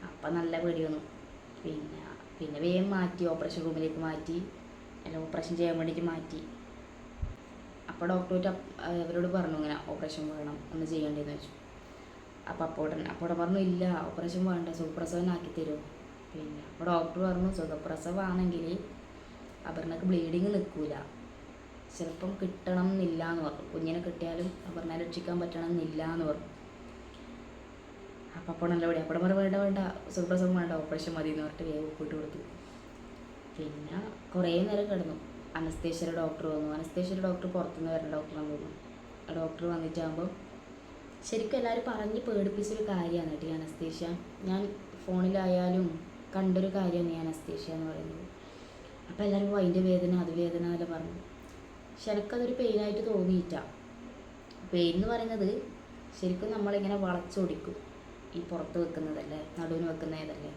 അപ്പം നല്ല പേടി വന്നു. പിന്നെ വേഗം മാറ്റി, ഓപ്പറേഷൻ റൂമിലേക്ക് മാറ്റി, അല്ല ഓപ്പറേഷൻ ചെയ്യാൻ വേണ്ടിയിട്ട് മാറ്റി. അപ്പോൾ ഡോക്ടർ അവരോട് പറഞ്ഞു ഇങ്ങനെ ഓപ്പറേഷൻ വേണം, ഒന്ന് ചെയ്യേണ്ടതെന്ന് വെച്ചു. അപ്പോൾ അപ്പോടെ പറഞ്ഞു ഇല്ല ഓപ്പറേഷൻ വേണ്ട, സുഖപ്രസവനാക്കി തരും. അപ്പോൾ ഡോക്ടർ പറഞ്ഞു സുഖപ്രസവമാണെങ്കിൽ അപർണക്ക് ബ്ലീഡിങ് നിൽക്കില്ല, ചിലപ്പം കിട്ടണം എന്നില്ല എന്ന് പറഞ്ഞു. കുഞ്ഞിനെ കിട്ടിയാലും അപർണയെ രക്ഷിക്കാൻ പറ്റണം എന്നില്ല എന്ന് പറഞ്ഞു. അപ്പോൾ നല്ല പടി. അപ്പോൾ വേണ്ട സുഖപ്രസവം വേണ്ട, ഓപ്പറേഷൻ മതി എന്ന് പറഞ്ഞിട്ട് വേഗം ഒപ്പിട്ട് കൊടുത്തു. പിന്നെ കുറേ നേരം കിടന്നു. അനസ്തേഷ്യയുടെ ഡോക്ടർ വന്നു. അനസ്തേഷ്യയുടെ ഡോക്ടർ പുറത്തുനിന്ന് വരുന്ന ഡോക്ടറാണെന്ന് തോന്നുന്നു. ആ ഡോക്ടർ വന്നിട്ടാകുമ്പം ശരിക്കും എല്ലാവരും പറഞ്ഞ് പേടിപ്പിച്ചൊരു കാര്യമാണ് കേട്ടോ ഈ അനസ്തേഷ്യ. ഞാൻ ഫോണിലായാലും കണ്ടൊരു കാര്യമാണ് ഈ അനസ്തേഷ്യ എന്ന് പറയുന്നത്. അപ്പോൾ എല്ലാവരും അതിൻ്റെ വേദന അത് വേദന എന്നെല്ലാം പറഞ്ഞു. പക്ഷെ എനിക്കതൊരു പെയിനായിട്ട് തോന്നിയിട്ട. പെയിൻ എന്ന് പറയുന്നത് ശരിക്കും നമ്മളിങ്ങനെ വളച്ചൊടിക്കും, ഈ പുറത്ത് വെക്കുന്നതല്ലേ, നടുവിന് വെക്കുന്നതല്ലേ,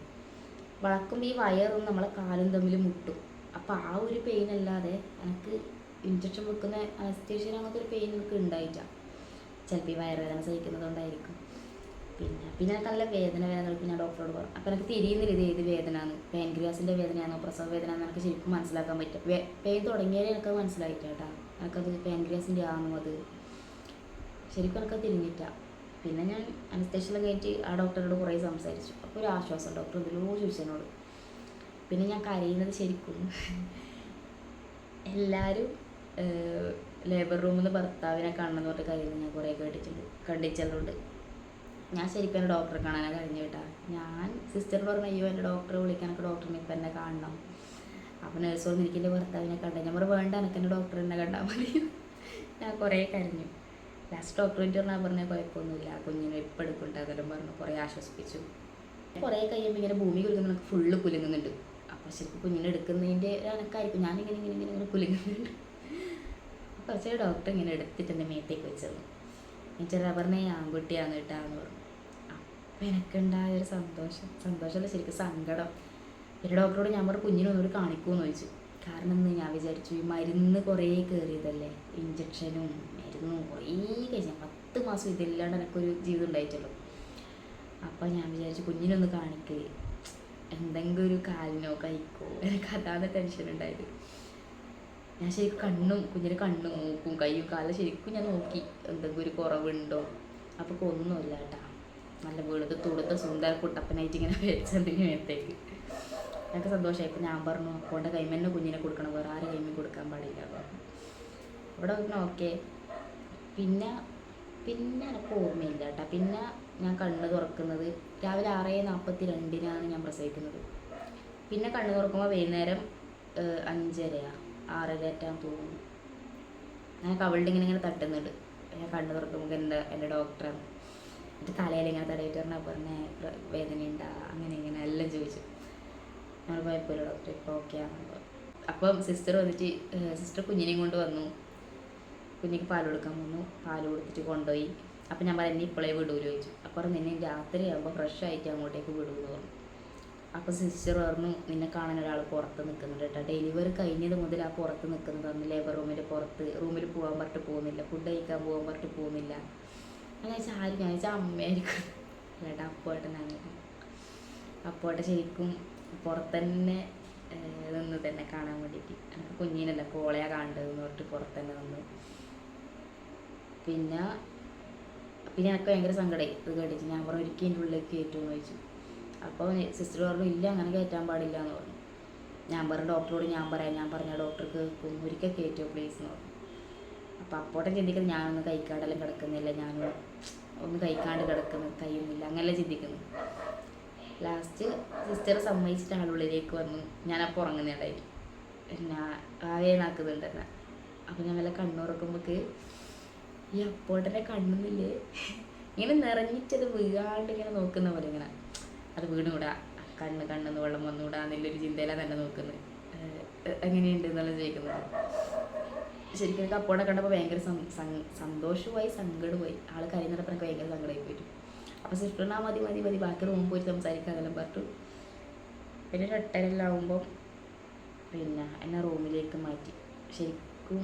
വളക്കുമ്പോൾ ഈ വയറും നമ്മളെ കാലും തമ്മിൽ മുട്ടും. അപ്പോൾ ആ ഒരു പെയിൻ അല്ലാതെ എനിക്ക് ഇഞ്ചക്ഷൻ വെക്കുന്ന അനസ്തേഷ്യ അങ്ങനത്തെ ഒരു പെയിൻ എനിക്ക് ഉണ്ടായിട്ടാ. ചിലപ്പോൾ ഈ വയറുവേദന സഹിക്കുന്നതുകൊണ്ടായിരിക്കും. പിന്നെ എനിക്ക് നല്ല വേദന ഞാൻ ഡോക്ടറോട് പറഞ്ഞു. അപ്പോൾ എനിക്ക് തിരിയുന്നില്ല ഇത് ഏത് വേദനയാണ്, പാൻക്രിയാസിൻ്റെ വേദനയാണോ പ്രസവ വേദനയാണെന്ന് എനിക്ക് ശരിക്കും മനസ്സിലാക്കാൻ പറ്റും. പെയിൻ തുടങ്ങിയാലേ എനിക്കത് മനസ്സിലായിട്ടാ കേട്ടോ. എനിക്കത് പാൻക്രിയാസിൻ്റെ ആണോ അത് ശരിക്കും എനിക്കത് തിരിഞ്ഞിട്ട. പിന്നെ ഞാൻ അനസ്തേഷ്യയെല്ലാം കഴിഞ്ഞിട്ട് ആ ഡോക്ടറോട് കുറേ സംസാരിച്ചു. അപ്പോൾ ഒരു ആശ്വാസം ഡോക്ടർ എന്തെല്ലോ ചോദിച്ചതിനോട്. പിന്നെ ഞാൻ കരയുന്നത് ശരിക്കും എല്ലാവരും ലേബർ റൂമിൽ നിന്ന് ഭർത്താവിനെ കാണണമെന്ന് പറഞ്ഞിട്ട് കരയുന്നത് ഞാൻ കുറേ കണ്ടിച്ചതുകൊണ്ട് ഞാൻ ശരിക്കും എൻ്റെ ഡോക്ടറെ കാണാനാണ് കഴിഞ്ഞു കേട്ടാ. ഞാൻ സിസ്റ്ററിനോട് പറഞ്ഞു അയ്യോ എൻ്റെ ഡോക്ടറെ വിളിക്കാനൊക്കെ ഡോക്ടറിനെ ഇപ്പം എന്നെ കാണണം. അപ്പോൾ നേഴ്സ് പറഞ്ഞു എനിക്ക് എൻ്റെ ഭർത്താവിനെ കണ്ടു. ഞാൻ പറഞ്ഞു വേണ്ട എനിക്ക് എൻ്റെ ഡോക്ടർ എന്നെ കണ്ടാൽ മതി. ഞാൻ കുറേ കരഞ്ഞു. ലാസ്റ്റ് ഡോക്ടർ വേണ്ടി പറഞ്ഞാൽ കുഴപ്പമൊന്നുമില്ല, കുഞ്ഞിനെ എപ്പോൾ എടുക്കുന്നുണ്ടാകും പറഞ്ഞു, കുറേ ആശ്വസിപ്പിച്ചു. കുറേ കഴിയുമ്പോൾ ഇങ്ങനെ ഭൂമി കുലുങ്ങുന്ന എനിക്ക് ഫുള്ള് കുലുങ്ങുന്നുണ്ട്. അപ്പോൾ ശരിക്കും കുഞ്ഞിനെ എടുക്കുന്നതിൻ്റെ ഒരു അനക്കായിരിക്കും. ഞാനിങ്ങനെ കുലുങ്ങുന്നുണ്ട്. കുറച്ച് ഡോക്ടർ ഇങ്ങനെ എടുത്തിട്ട് എൻ്റെ മേത്തേക്ക് വെച്ചത്. എന്നിട്ട് പറഞ്ഞേ ആൺകുട്ടിയാന്ന് കേട്ടാന്ന് പറഞ്ഞു. അപ്പം എനിക്കുണ്ടായൊരു സന്തോഷമല്ല ശരിക്കും സങ്കടം. പിന്നെ ഡോക്ടറോട് ഞാൻ പറഞ്ഞു കുഞ്ഞിനൊന്നുകൂടി കാണിക്കുമെന്ന് ചോദിച്ചു. കാരണം എന്ന് ഞാൻ വിചാരിച്ചു ഈ മരുന്ന് കുറേ കയറിയതല്ലേ, ഇഞ്ചക്ഷനും മരുന്നും കുറേ കഴിച്ചു. 10 മാസം ഇതില്ലാണ്ട് എനിക്കൊരു ജീവിതം ഉണ്ടായിട്ടല്ലോ. അപ്പം ഞാൻ വിചാരിച്ചു കുഞ്ഞിനൊന്ന് കാണിക്കുക, എന്തെങ്കിലും ഒരു കാലിനോ കൈക്കോ, എനിക്ക് അതാണ് ടെൻഷൻ ഉണ്ടായത്. ഞാൻ ശരിക്കും കുഞ്ഞിൻ്റെ കണ്ണും മൂക്കും കൈയും കാലും ശരിക്കും ഞാൻ നോക്കി എന്തെങ്കിലും ഒരു കുറവുണ്ടോ. അപ്പോൾ ഒന്നുമില്ല കേട്ടാ. നല്ല വെളുത്ത് തുടുത്ത സുന്ദര കുട്ടപ്പനായിട്ട് ഇങ്ങനെ വെച്ചതിന് മേത്തേക്ക് എനിക്ക് സന്തോഷമായി. ഇപ്പം ഞാൻ പറഞ്ഞു അപ്പോൻ്റെ കൈമന്നെ കുഞ്ഞിനെ കൊടുക്കണം, വേറെ ആരും കൈമ കൊടുക്കാൻ പാടില്ല പറഞ്ഞു. അവിടെ പറഞ്ഞു ഓക്കെ. പിന്നെ എനിക്ക് ഓർമ്മയില്ല കേട്ടോ. പിന്നെ ഞാൻ കണ്ണ് തുറക്കുന്നത് രാവിലെ 6:42 ഞാൻ പ്രസവിക്കുന്നത്. പിന്നെ കണ്ണ് തുറക്കുമ്പോൾ വൈകുന്നേരം 5:30 തോന്നുന്നു. ഞാൻ കവിളിൽ ഇങ്ങനെ തട്ടുന്നുണ്ട്. ഞാൻ കണ്ണ് തുറക്കുമ്പോൾ എൻ്റെ ഡോക്ടറാണ്. എന്നിട്ട് തലയിലിങ്ങനെ തടയിട്ട് പറഞ്ഞ വേദനയുണ്ടാ അങ്ങനെ ഇങ്ങനെ എല്ലാം ചോദിച്ചു. നമ്മൾ കുഴപ്പമില്ല ഡോക്ടർ ഇപ്പോൾ ഓക്കെ ആണെന്ന് പറഞ്ഞു. അപ്പം സിസ്റ്റർ കുഞ്ഞിനെയും കൊണ്ട് വന്നു. കുഞ്ഞിക്ക് പാൽ കൊടുക്കാൻ വന്നു. പാൽ കൊടുത്തിട്ട് കൊണ്ടുപോയി. അപ്പം ഞാൻ പറഞ്ഞു എന്നെ ഇപ്പോഴേ വിടൂല ചോദിച്ചു. അപ്പോൾ നിന്നെ രാത്രി ആകുമ്പോൾ ഫ്രഷ് ആയിട്ട് അങ്ങോട്ടേക്ക് വിടുമെന്ന് പറഞ്ഞു. അപ്പോൾ സിസ്റ്റർ പറഞ്ഞു നിന്നെ കാണാൻ ഒരാൾ പുറത്ത് നിൽക്കുന്നുണ്ട് കേട്ടോ. ഡെലിവറി കഴിഞ്ഞത് മുതൽ ആ പുറത്ത് നിൽക്കുന്നത് അന്ന് ലേബർ റൂമിൽ പോകാൻ പറഞ്ഞിട്ട് പോകുന്നില്ല, ഫുഡ് കഴിക്കാൻ പോകാൻ പറഞ്ഞിട്ട് പോകുന്നില്ല. ഞാൻ ചോദിച്ചാൽ അമ്മയായിരിക്കും അല്ലേട്ടാ, അപ്പുവേട്ടനായിരുന്നു. അപ്പുവേട്ടൻ ശരിക്കും പുറത്തന്നെ നിന്ന് തന്നെ കാണാൻ വേണ്ടിയിട്ട്. എനിക്ക് കുഞ്ഞിനല്ല കോളയാണ് കാണേണ്ടതെന്ന് പറഞ്ഞിട്ട് പുറത്തന്നെ നിന്ന്. പിന്നെ എനിക്ക് ഭയങ്കര സങ്കടമായി ഇത് കേട്ടിട്ട്. ഞാൻ പറഞ്ഞു ഒരിക്കലും എൻ്റെ ഉള്ളിലേക്ക് കയറ്റുമെന്ന് ചോദിച്ചു. അപ്പോൾ സിസ്റ്റർ പറഞ്ഞു ഇല്ല അങ്ങനെ കയറ്റാൻ പാടില്ല എന്ന് പറഞ്ഞു. ഞാൻ പറഞ്ഞു ഡോക്ടറോട് ഞാൻ പറഞ്ഞ ഡോക്ടർക്ക് ഒരിക്കൽ കയറ്റുമോ പ്ലീസ് എന്ന് പറഞ്ഞു. അപ്പോൾ അപ്പോട്ടൻ ചിന്തിക്കുന്നത് ഞാനൊന്ന് കഴിക്കാണ്ടെല്ലാം കിടക്കുന്നില്ല, ഞാനും ഒന്ന് കഴിക്കാണ്ട് കഴിയുന്നില്ല, അങ്ങനെല്ലാം ചിന്തിക്കുന്നു. ലാസ്റ്റ് സിസ്റ്റർ സമ്മതിച്ചിട്ട് ആളുള്ളിലേക്ക് വന്നു. ഞാനപ്പോൾ ഉറങ്ങുന്നുണ്ടായിരുന്നു. പിന്നെ ആവേനാക്കുന്നുണ്ട് എന്നെ. അപ്പം ഞാൻ വല്ല കണ്ണുറക്കുമ്പോൾക്ക് ഈ അപ്പോട്ടൻ്റെ കണ്ണുന്നില്ലേ ഇങ്ങനെ നിറഞ്ഞിട്ടത് വീഴാണ്ട് ഇങ്ങനെ നോക്കുന്ന പോലെ ഇങ്ങനെ അത് വീണുകൂടാ, കണ്ണെന്ന് വെള്ളം വന്നുകൂടാ എന്നുള്ളൊരു ചിന്തയിലാണ് തന്നെ നോക്കുന്നത്. എങ്ങനെയുണ്ട് എന്നെല്ലാം ചോദിക്കുന്നത്. ശരിക്കും എനിക്ക് അപ്പോടെ കണ്ടപ്പോൾ ഭയങ്കര സന്തോഷമായി സങ്കടമായി. ആൾ കരയുന്നപ്പോൾ എനിക്ക് ഭയങ്കര സങ്കടമായി പോയിട്ട്. അപ്പോൾ സിസ്റ്ററിനാ മതി മതി മതി ബാക്കി റൂമിൽ പോയിട്ട് സംസാരിക്കാൻ അതെല്ലാം പറഞ്ഞു. പിന്നെ ഒരു 8:30 ആകുമ്പോൾ പിന്നെ എന്നെ റൂമിലേക്ക് മാറ്റി. ശരിക്കും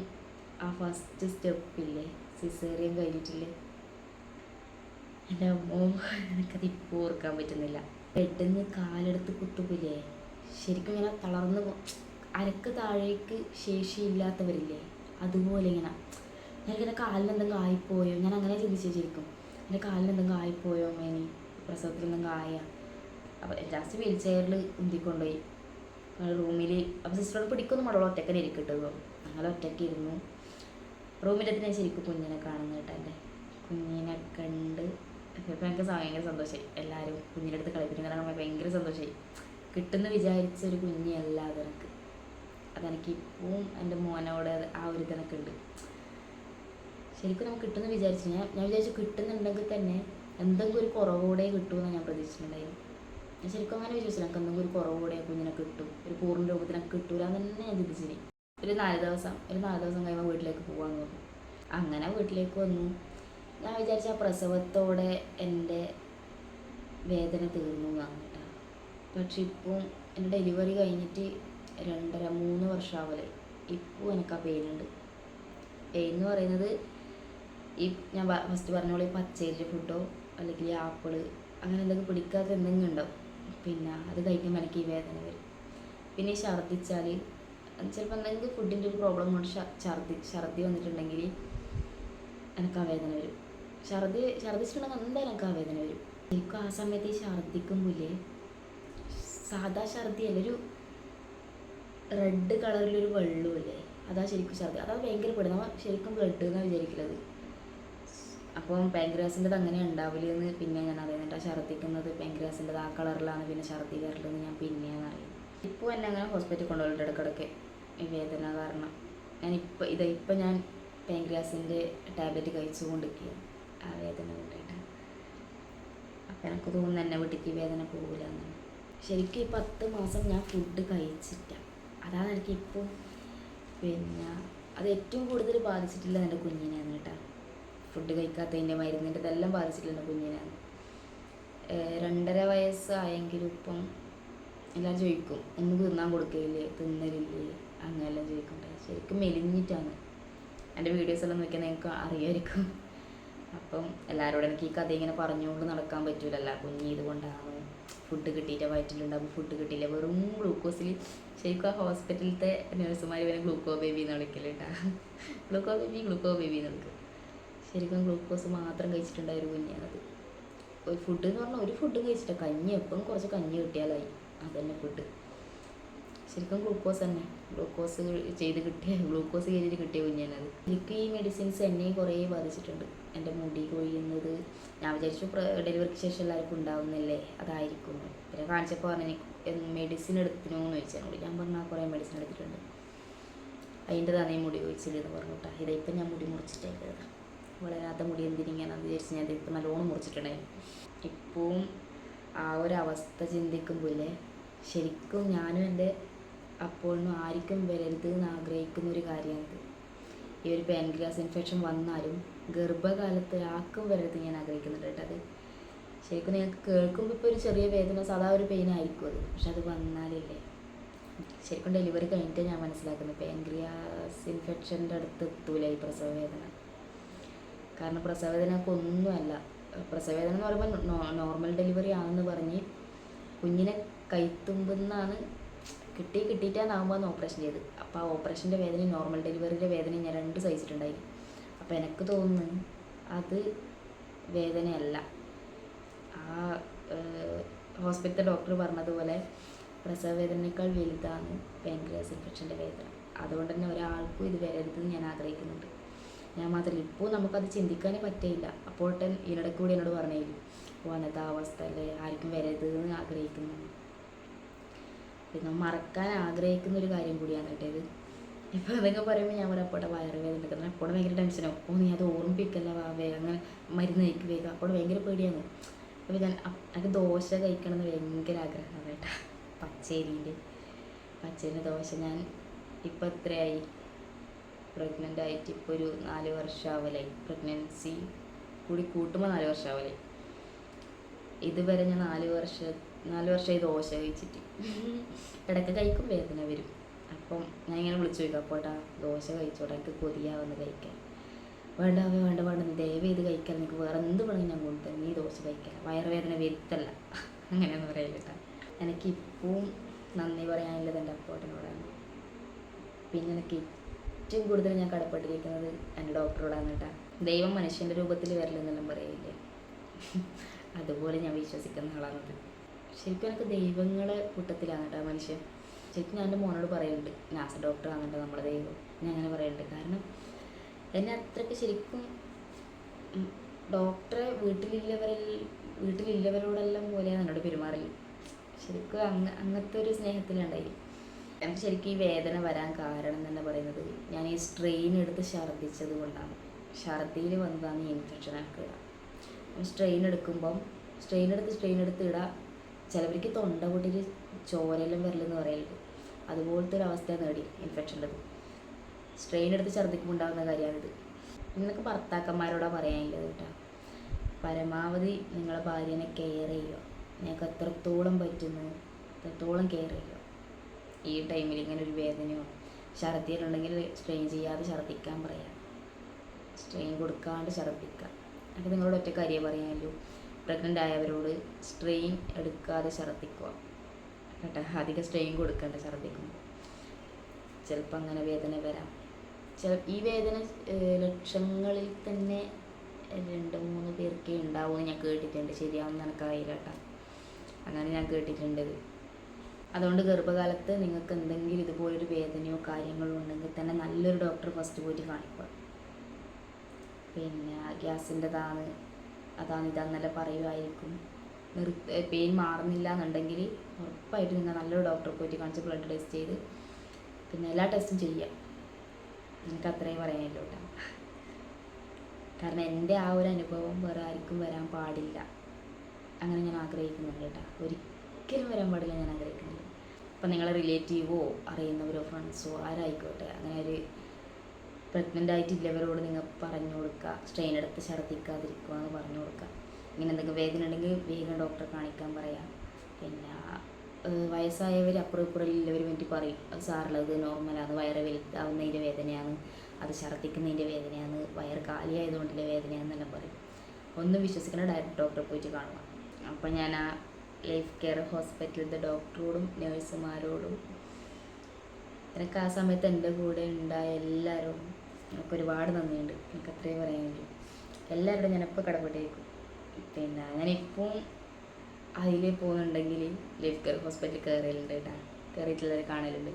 ആ ഫസ്റ്റ് സ്റ്റെപ്പില്ലേ, സിസേറിയൻ കഴിഞ്ഞിട്ടില്ലേ, എൻ്റെ അമ്മോ എനിക്കത് ഇപ്പോൾ ഓർക്കാൻ പറ്റുന്നില്ല. ബെഡിന്ന് കാലെടുത്ത് കുത്തുപ്പില്ലേ, ശരിക്കും ഇങ്ങനെ തളർന്ന് അരക്ക് താഴേക്ക് ശേഷിയില്ലാത്തവരില്ലേ, അതുപോലെ ഇങ്ങനെ എനിക്കെൻ്റെ കാലിന് എന്തെങ്കിലും ആയിപ്പോയോ, ഞാൻ അങ്ങനെ ചിന്തിച്ചു. ശരിക്കും എൻ്റെ കാലിന് എന്തെങ്കിലും ആയിപ്പോയോ മേനി, പ്രസവത്തിൽ എന്തെങ്കിലും ആയ. അപ്പോൾ ലാസ്റ്റ് വീൽ ചെയറിൽ ഉന്തിക്കൊണ്ടുപോയി റൂമിൽ. അപ്പോൾ സിസ്റ്ററോട് പിടിക്കൊന്നും മടോളം ഒറ്റക്കനെ ഇരിക്കട്ടോ. ഞങ്ങൾ ഒറ്റയ്ക്ക് ഇരുന്നു. റൂമിൻ്റെ അടുത്ത് ഞാൻ ശരിക്കും കുഞ്ഞിനെ കാണുന്നു കേട്ടോ. എൻ്റെ കുഞ്ഞിനെ കണ്ട് ഇപ്പോൾ എനിക്ക് ഭയങ്കര സന്തോഷമായി. എല്ലാവരും കുഞ്ഞിൻ്റെ അടുത്ത് കളിപ്പിക്കുന്ന കാണുമ്പോൾ ഭയങ്കര സന്തോഷമായി. കിട്ടുമെന്ന് വിചാരിച്ചൊരു കുഞ്ഞല്ല അതെനിക്ക്. അതെനിക്കിപ്പോൾ എൻ്റെ മോനോട് ആ ഒരു ഇതെനക്കുണ്ട്. ശരിക്കും നമുക്ക് കിട്ടുമെന്ന് വിചാരിച്ചു. ഞാൻ വിചാരിച്ചു കിട്ടുന്നുണ്ടെങ്കിൽ തന്നെ എന്തെങ്കിലും ഒരു കുറവോടെ കിട്ടുമെന്ന് ഞാൻ പ്രതീക്ഷിച്ചിട്ടുണ്ടായിരുന്നു. ഞാൻ ശരിക്കും അങ്ങനെ വിചാരിച്ചില്ല, എനിക്ക് എന്തെങ്കിലും ഒരു കുറവോടെ കുഞ്ഞിനെ കിട്ടും, ഒരു പൂർണ്ണ രൂപത്തിനൊക്കെ കിട്ടൂല എന്ന് തന്നെ ഞാൻ ചിന്തിച്ചിനി. ഒരു 4 ദിവസം കഴിയുമ്പോൾ വീട്ടിലേക്ക് പോകാമെന്ന് പറഞ്ഞു. അങ്ങനെ വീട്ടിലേക്ക് വന്നു. ഞാൻ വിചാരിച്ച ആ പ്രസവത്തോടെ എൻ്റെ വേദന തീർന്നു എന്നാണ് കേട്ടോ. പക്ഷെ ഇപ്പോൾ എൻ്റെ ഡെലിവറി കഴിഞ്ഞിട്ട് 2.5-3 വർഷമാവലേ. ഇപ്പോൾ എനിക്ക് ആ പെയിനുണ്ട്. പെയിൻ എന്ന് പറയുന്നത് ഈ ഞാൻ ഫസ്റ്റ് പറഞ്ഞ പോലെ പച്ചരി ഫുഡോ അല്ലെങ്കിൽ ആപ്പിള് അങ്ങനെ എന്തെങ്കിലും പിടിക്കാത്ത എന്തെങ്കിലും ഉണ്ടാവും, പിന്നെ അത് കഴിക്കുമ്പോൾ എനിക്ക് ഈ വേദന വരും. പിന്നെ ഈ ഛർദ്ദിച്ചാൽ ചിലപ്പോൾ എന്തെങ്കിലും ഫുഡിൻ്റെ ഒരു പ്രോബ്ലം കൊണ്ട് ഛർദ്ദി വന്നിട്ടുണ്ടെങ്കിൽ എനിക്ക് ആ വേദന വരും. ഛർദ്ദിച്ചിട്ടുണ്ടെങ്കിൽ എന്തായാലും എനിക്ക് ആ വേദന വരും. എനിക്കും ആ സമയത്ത് ഈ ഛർദ്ദിക്കുമ്പോഴേ സാധാ ഛർദ്ദിയല്ല, ഒരു റെഡ് കളറിലൊരു വെള്ളമില്ലേ, അതാ ശരിക്കും ഛർദ്ദി. അതാ ഭയങ്കര പെടുന്ന ശരിക്കും ബ്ലഡ് എന്നാണ് വിചാരിക്കുന്നത്. അപ്പം പാൻക്രിയാസിൻ്റെത് അങ്ങനെ ഉണ്ടാവില്ലെന്ന് പിന്നെ ഞാൻ അറിയുന്നുണ്ട്. ആ ഛർദ്ദിക്കുന്നത് പാൻക്രിയാസിൻ്റെത് ആ കളറിലാണ് പിന്നെ ഛർദ്ദി വരലെന്ന് ഞാൻ പിന്നെയാണ് അറിയുന്നത്. ഇപ്പോൾ എന്നെ അങ്ങനെ ഹോസ്പിറ്റലിൽ കൊണ്ടുപോയിട്ട് ഇടയ്ക്കിടയ്ക്ക് ഈ വേദന കാരണം ഇപ്പം ഞാൻ പാൻക്രിയാസിൻ്റെ ടാബ്ലറ്റ് കഴിച്ചുകൊണ്ടിരിക്കുകയാണ് ആ വേദന കൊണ്ടിട്ട്. അപ്പം എനിക്ക് തോന്നുന്നു എന്നെ വീട്ടിലേക്ക് ഈ വേദന പോകില്ല എന്നാണ്. ശരിക്കും ഈ 10 മാസം ഞാൻ ഫുഡ് കഴിച്ചിട്ട. അതാണ് എനിക്കിപ്പോൾ പിന്നെ അത് ഏറ്റവും കൂടുതൽ ബാധിച്ചിട്ടില്ല എൻ്റെ കുഞ്ഞിനെയാണ് കേട്ടോ. ഫുഡ് കഴിക്കാത്തതിൻ്റെ മരുന്നിൻ്റെ ഇതെല്ലാം ബാധിച്ചിട്ടില്ല എൻ്റെ കുഞ്ഞിനെയാണ്. 2.5 വയസ്സായെങ്കിലും ഇപ്പം എല്ലാം ചോദിക്കും, ഒന്നും തിന്നാൻ കൊടുക്കയില്ലേ, തിന്നലില്ലേ, അങ്ങനെല്ലാം ചോദിക്കട്ടെ. ശരിക്കും മെലിഞ്ഞിട്ടാണ്. എൻ്റെ വീഡിയോസെല്ലാം നോക്കിയാൽ നിങ്ങൾക്ക് അറിയാമായിരിക്കും. അപ്പം എല്ലാവരോടും എനിക്ക് ഈ കഥ ഇങ്ങനെ പറഞ്ഞുകൊണ്ട് നടക്കാൻ പറ്റൂലല്ല. കുഞ്ഞി ഇതുകൊണ്ടാണ് ഫുഡ് കിട്ടിയിട്ട് വയറ്റിലുണ്ടാകും, ഫുഡ് കിട്ടിയില്ല, വെറും ഗ്ലൂക്കോസിൽ. ശരിക്കും ആ ഹോസ്പിറ്റലിലത്തെ നഴ്സുമാർ ഇവനെ ഗ്ലൂക്കോ ബേബി എന്ന് വിളിക്കലുണ്ടാ. ഗ്ലൂക്കോ ബേബി എന്ന് വിളിക്കും. ശരിക്കും ഗ്ലൂക്കോസ് മാത്രം കഴിച്ചിട്ടുണ്ടായ ഒരു കുഞ്ഞാണത്. ഒരു ഫുഡ് എന്ന് പറഞ്ഞാൽ ഒരു ഫുഡും കഴിച്ചിട്ട് കഞ്ഞി എപ്പം കുറച്ച് കഞ്ഞി കിട്ടിയാലായി, അതന്നെ ഫുഡ്. ശരിക്കും ഗ്ലൂക്കോസ് തന്നെ, ഗ്ലൂക്കോസ് കയറ്റിയിട്ട് കിട്ടിയ കുഞ്ഞാണത്. എനിക്ക് ഈ മെഡിസിൻസ് എന്നെയും കുറേ ബാധിച്ചിട്ടുണ്ട്. എൻ്റെ മുടി കൊഴിയുന്നത് ഞാൻ വിചാരിച്ചു ഡെലിവറിക്ക് ശേഷം എല്ലാവർക്കും ഉണ്ടാവുന്നില്ലേ, അതായിരിക്കും. പിന്നെ കാണിച്ചപ്പോൾ പറഞ്ഞു മെഡിസിൻ എടുത്തിനോ എന്ന് ചോദിച്ചാൽ ഞാൻ പറഞ്ഞാൽ കുറേ മെഡിസിൻ എടുത്തിട്ടുണ്ട്, അതിൻ്റെതാണ് ഈ മുടി കൊഴിച്ചില്ലെന്ന് പറഞ്ഞു കേട്ടോ. ഇതായിപ്പം ഞാൻ മുടി മുറിച്ചിട്ടേക്കത്, വളരാത്ത മുടി എന്തിനിങ്ങനെയാണെന്ന് വിചാരിച്ച് ഞാൻ ഇതിപ്പോൾ നല്ലോണം മുറിച്ചിട്ടുണ്ടായിരുന്നു. ഇപ്പം ആ ഒരവസ്ഥ ചിന്തിക്കുമ്പോഴേ ശരിക്കും ഞാനും എൻ്റെ അപ്പോഴൊന്നും ആർക്കും വരരുത് എന്ന് ആഗ്രഹിക്കുന്ന ഒരു കാര്യമാണിത്. ഈ ഒരു പാൻക്രിയാസ് ഇൻഫെക്ഷൻ വന്നാലും ഗർഭകാലത്ത് ആർക്കും വരരുത് ഞാൻ ആഗ്രഹിക്കുന്നുണ്ട് കേട്ടോ. അത് ശരിക്കും നിങ്ങൾക്ക് കേൾക്കുമ്പോൾ ഇപ്പോൾ ഒരു ചെറിയ വേദന, സാധാ ഒരു പെയിൻ ആയിരിക്കും അത്. പക്ഷെ അത് വന്നാലില്ലേ ശരിക്കും ഡെലിവറി കഴിഞ്ഞിട്ട് ഞാൻ മനസ്സിലാക്കുന്നത് പാൻക്രിയാസ് ഇൻഫെക്ഷൻ്റെ അടുത്ത് എത്തൂല ഈ പ്രസവ വേദന. കാരണം പ്രസവവേദനക്ക് ഒന്നുമല്ല. പ്രസവവേദന എന്ന് പറയുമ്പോൾ നോർമൽ ഡെലിവറി ആണെന്ന് പറഞ്ഞ് കുഞ്ഞിനെ കൈത്തുമ്പെന്നാണ് കിട്ടിയിട്ടാകുമ്പോൾ ഓപ്പറേഷൻ ചെയ്ത്. അപ്പോൾ ആ ഓപ്പറേഷൻ്റെ വേദനയും നോർമൽ ഡെലിവറിയുടെ വേദനയും ഞാൻ 2 സഹിച്ചിട്ടുണ്ടായി. അപ്പോൾ എനിക്ക് തോന്നുന്നു അത് വേദനയല്ല. ആ ഹോസ്പിറ്റൽ ഡോക്ടർ പറഞ്ഞതുപോലെ പ്രസവ വേദനയേക്കാൾ വലുതാണ് പാൻക്രിയാസ് ഇൻഫെക്ഷൻ്റെ വേദന. അതുകൊണ്ട് തന്നെ ഒരാൾക്കും ഇത് വരരുതെന്ന് ഞാൻ ആഗ്രഹിക്കുന്നുണ്ട്. ഞാൻ മാത്രമല്ല, ഇപ്പോൾ നമുക്കത് ചിന്തിക്കാനേ പറ്റില്ല. അപ്പോൾ ഇതിനിടയ്ക്ക് കൂടി എന്നോട് പറഞ്ഞില്ല വന്നത്തെ അവസ്ഥ അല്ലേ, ആർക്കും വരരുതെന്ന് ആഗ്രഹിക്കുന്നു. പിന്നെ മറക്കാൻ ആഗ്രഹിക്കുന്ന ഒരു കാര്യം കൂടിയാണ് കേട്ടത്. ഇപ്പോൾ അതൊക്കെ പറയുമ്പോൾ ഞാൻ പറയാം അപ്പോടെ വയറുവേദന എടുക്കുന്നത്, അപ്പോടെ ഭയങ്കര ടെൻഷനാവും. ഓ നീ അത് ഓർമ്മിപ്പിക്കല്ല വാവേ, അങ്ങനെ മരുന്ന് കഴിക്ക് വേഗം, അപ്പോടെ ഭയങ്കര പേടിയാണ്. അപ്പോൾ എനിക്ക് ദോശ കഴിക്കണം എന്ന് ഭയങ്കര ആഗ്രഹമാണ് കേട്ടോ. പച്ചരിൻ്റെ ദോശ. ഞാൻ ഇപ്പോൾ എത്രയായി പ്രഗ്നൻ്റ് ആയിട്ട്, ഇപ്പോൾ ഒരു 4 വർഷമാവലായി. പ്രഗ്നൻസി കൂടി കൂട്ടുമ്പോൾ 4 വർഷമാവലായി. ഇതുവരെ ഞാൻ 4 വർഷമായി ദോശ കഴിച്ചിട്ട്. ഇടയ്ക്ക് കഴിക്കും, വേദന വരും. അപ്പം ഞാൻ ഇങ്ങനെ വിളിച്ചു ചോദിക്കാം, അപ്പോട്ടാ ദോശ കഴിച്ചോട്ടെ, എനിക്ക് കൊതിയാവുന്ന കഴിക്കാൻ. വേണ്ട ദയവ് ചെയ്ത് കഴിക്കാൻ, എനിക്ക് വേറെ എന്ത് വേണമെങ്കിൽ ഞാൻ കൊണ്ടുതരാം, നീ ദോശ കഴിക്കാൻ, വയറുവേദന വരുത്തല്ല. അങ്ങനെയൊന്നും പറയില്ല കേട്ടോ. എനിക്കിപ്പോൾ നന്ദി പറയാനുള്ളത് എൻ്റെ അപ്പോട്ടനോടാണ്. പിന്നെ എനിക്ക് ഏറ്റവും കൂടുതൽ ഞാൻ കടപ്പെട്ടിരിക്കുന്നത് എൻ്റെ ഡോക്ടറോടാണ് കേട്ടോ. ദൈവം മനുഷ്യൻ്റെ രൂപത്തിൽ വരില്ലെന്നെല്ലാം പറയില്ലേ, അതുപോലെ ഞാൻ വിശ്വസിക്കുന്ന ആളാണത്. ശരിക്കും എനിക്ക് ദൈവങ്ങളെ കൂട്ടത്തിലാണ് കേട്ടോ മനുഷ്യൻ. ശരിക്കും ഞാൻ എൻ്റെ മോനോട് പറയുന്നുണ്ട്, നാസ ഡോക്ടറാണ് കേട്ടോ നമ്മുടെ ദൈവം, ഞാൻ അങ്ങനെ പറയുന്നുണ്ട്. കാരണം എന്നെ അത്രയ്ക്ക് ശരിക്കും ഡോക്ടറെ വീട്ടിലില്ലവരോടെല്ലാം പോലെയാണ് എന്നോട് പെരുമാറൽ. ശരിക്കും അങ്ങനത്തെ ഒരു സ്നേഹത്തിലുണ്ടായി. എനിക്ക് ശരിക്കും ഈ വേദന വരാൻ കാരണം എന്ന് പറയുന്നത്, ഞാൻ ഈ സ്ട്രെയിൻ എടുത്ത് ഛർദ്ദിച്ചത് കൊണ്ടാണ്. ഛർദ്ദിയിൽ വന്നതാണ് ഈ ഇൻഫെക്ഷൻ എനിക്ക് ഇടാം. സ്ട്രെയിൻ എടുത്ത് ഇടാം. ചിലവർക്ക് തൊണ്ട പൊട്ടിയിട്ട് ചോരെല്ലാം വരലെന്ന് പറയലുണ്ട്. അതുപോലത്തെ ഒരു അവസ്ഥ നേടി ഇൻഫെക്ഷൻ്റെത്. സ്ട്രെയിൻ എടുത്ത് ഛർദ്ദിക്കുമ്പോൾ ഉണ്ടാകുന്ന കാര്യമാണിത്. നിങ്ങൾക്ക് ഭർത്താക്കന്മാരോടാണ് പറയാനില്ലത് കേട്ടോ. പരമാവധി നിങ്ങളെ ഭാര്യനെ കെയർ ചെയ്യുക. നിങ്ങൾക്ക് എത്രത്തോളം പറ്റുന്നു അത്രത്തോളം കെയർ ചെയ്യുക. ഈ ടൈമിൽ ഇങ്ങനെ ഒരു വേദനയോ ഛർദ്ദിയിലുണ്ടെങ്കിൽ സ്ട്രെയിൻ ചെയ്യാതെ ഛർദ്ദിക്കാൻ പറയാം, സ്ട്രെയിൻ കൊടുക്കാണ്ട് ഛർദ്ദിക്കുക. അത് നിങ്ങളോട് ഒറ്റ കാര്യം പറയാമല്ലോ, പ്രഗ്നൻ്റ് ആയവരോട് സ്ട്രെയിൻ എടുക്കാതെ ഛർദ്ദിക്കുക കേട്ടോ. അധികം സ്ട്രെയിൻ കൊടുക്കേണ്ട ഛർദ്ദിക്കുമ്പോൾ. ചിലപ്പോൾ അങ്ങനെ വേദന വരാം. ഈ വേദന ലക്ഷങ്ങളിൽ തന്നെ 2-3 പേർക്കേ ഉണ്ടാവുമെന്ന് ഞാൻ കേട്ടിട്ടുണ്ട്. ശരിയാവുമെന്ന് എനിക്കറിയില്ല കേട്ടോ, അങ്ങനെ ഞാൻ കേട്ടിട്ടുണ്ട്. അതുകൊണ്ട് ഗർഭകാലത്ത് നിങ്ങൾക്ക് എന്തെങ്കിലും ഇതുപോലൊരു വേദനയോ കാര്യങ്ങളോ ഉണ്ടെങ്കിൽ തന്നെ നല്ലൊരു ഡോക്ടർ ഫസ്റ്റ് പോയിട്ട് കാണിക്കുക. പിന്നെ ഗ്യാസിൻ്റെതാണ് ഇതാണെന്നല്ല പറയുമായിരിക്കും. പെയിൻ മാറുന്നില്ല എന്നുണ്ടെങ്കിൽ ഉറപ്പായിട്ട് നിങ്ങൾ നല്ലൊരു ഡോക്ടറെ പോയിട്ട് കാണിച്ച് ബ്ലഡ് ടെസ്റ്റ് ചെയ്ത് പിന്നെ എല്ലാ ടെസ്റ്റും ചെയ്യുക. എനിക്ക് അത്രയും പറയാനില്ല കേട്ടോ. കാരണം എൻ്റെ ആ ഒരു അനുഭവം വേറെ ആർക്കും വരാൻ പാടില്ല, അങ്ങനെ ഞാൻ ആഗ്രഹിക്കുന്നുണ്ട് കേട്ടോ. ഒരിക്കലും വരാൻ പാടില്ല ഞാൻ ആഗ്രഹിക്കുന്നില്ല. അപ്പം നിങ്ങളെ റിലേറ്റീവോ അറിയുന്നവരോ ഫ്രണ്ട്സോ ആരായിക്കോട്ടെ, അങ്ങനെ ഒരു പ്രഗ്നൻ്റ് ആയിട്ടില്ലവരോട് നിങ്ങൾ പറഞ്ഞു കൊടുക്കുക, സ്ട്രെയിൻ എടുത്ത് ഛർദ്ദിക്കാതിരിക്കുക എന്ന് പറഞ്ഞു കൊടുക്കുക. ഇങ്ങനെ എന്തെങ്കിലും വേദന ഉണ്ടെങ്കിൽ വേഗം ഡോക്ടറെ കാണിക്കാൻ പറയാം. പിന്നെ വയസ്സായവർ അപ്പുറം ഇപ്പുറമില്ലവർ വേണ്ടി പറയും, അത് സാറുള്ളത് നോർമലാണ്, വയറ് വലുതാവുന്നതിൻ്റെ വേദനയാണ്, അത് ഛർദ്ദിക്കുന്നതിൻ്റെ വേദനയാണ്, വയറ് കാലിയായതുകൊണ്ടുള്ള വേദനയാണെന്നെല്ലാം പറയും. ഒന്നും വിശ്വസിക്കണം, ഡയറക്റ്റ് ഡോക്ടറെ പോയിട്ട് കാണുക. അപ്പം ഞാൻ ആ ലൈഫ് കെയർ ഹോസ്പിറ്റലിൻ്റെ ഡോക്ടറോടും നഴ്സുമാരോടും എനിക്ക് ആ സമയത്ത് എൻ്റെ കൂടെ ഉണ്ടായ എല്ലാവരോടും എനിക്ക് ഒരുപാട് നന്ദിയുണ്ട്. എനിക്ക് അത്രയും പറയാനുള്ളൂ. എല്ലാവരോടും ഞാനിപ്പോൾ കടപ്പെട്ടിരിക്കും. പിന്നെ ഞാനിപ്പോൾ അതിൽ പോകുന്നുണ്ടെങ്കിൽ ലൈഫ് കെയർ ഹോസ്പിറ്റലിൽ കയറിയിട്ടുണ്ട് കേട്ടോ, കയറിയിട്ടുള്ളവർ കാണലുണ്ട്.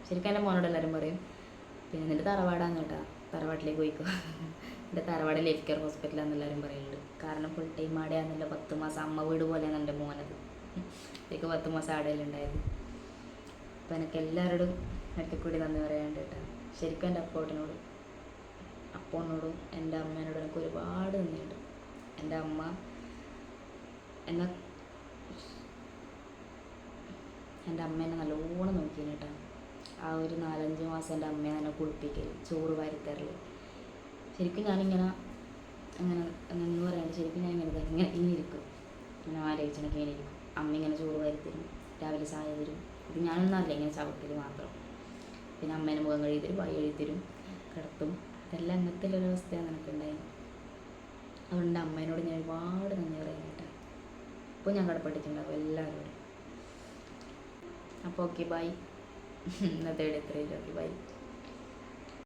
ശരിക്കും എൻ്റെ മോനോട് എല്ലാവരും പറയും, പിന്നെ നിൻ്റെ തറവാടാന്ന് കേട്ടോ, തറവാട്ടിലേക്ക് പോയിക്കോ. എൻ്റെ തറവാട് ലൈഫ് കെയർ ഹോസ്പിറ്റലാണെന്ന് എല്ലാവരും പറയുന്നുണ്ട്. കാരണം ഫുൾ ടൈം ആടെയാണെന്നില്ല, 10 മാസം അമ്മ വീട് പോലെയാണ് എൻ്റെ മോനത്. എനിക്ക് 10 മാസം ആടയിലുണ്ടായത്. അപ്പോൾ എനിക്ക് എല്ലാവരോടും ഒരിക്കൽ കൂടി നന്ദി പറയാനുണ്ട് കേട്ടോ. ശരിക്കും എൻ്റെ അപ്പോനോടും എൻ്റെ അമ്മേനോടും എനിക്ക് ഒരുപാട് നന്ദിയുണ്ട്. എൻ്റെ അമ്മ എന്നെ നല്ലോണം നോക്കിയിരുന്നു കേട്ടോ. ആ ഒരു 4-5 മാസം എൻ്റെ അമ്മയെ എന്നെ കുളിപ്പിക്കൽ, ചോറ് വാരിത്തരൽ. ശരിക്കും ഞാനിങ്ങനെ എന്ന് പറയാണ്ട് ശരിക്കും ഞാൻ ഇങ്ങനെ ഇങ്ങനെ ഇരിക്കും, ഇങ്ങനെ ആലോചിച്ചെനിക്ക് ഇങ്ങനെ ഇരിക്കും. അമ്മ ഇങ്ങനെ ചോറ് വാരിത്തരും, രാവിലെ ചായ തരും. ഇത് ഞാനൊന്നും അറിയില്ല, ഇങ്ങനെ ചവിട്ടൽ മാത്രം. പിന്നെ അമ്മേനെ മുഖം കഴുകി തരും, വായി എഴുതി തരും, കിടത്തും. ഇതെല്ലാം അങ്ങനത്തെ ഒരവസ്ഥയാണ് എനിക്കുണ്ടായിരുന്നു. അതുകൊണ്ട് അമ്മേനോട് ഞാൻ ഒരുപാട് നന്ദി പറയാൻ കേട്ടോ. ഇപ്പോൾ ഞാൻ കടപ്പെട്ടിട്ടുണ്ടാവും എല്ലാവരോടും. അപ്പോൾ ഓക്കെ ബൈ. ഇന്നത്തെ ഇത്രയും ഓക്കെ ബൈ.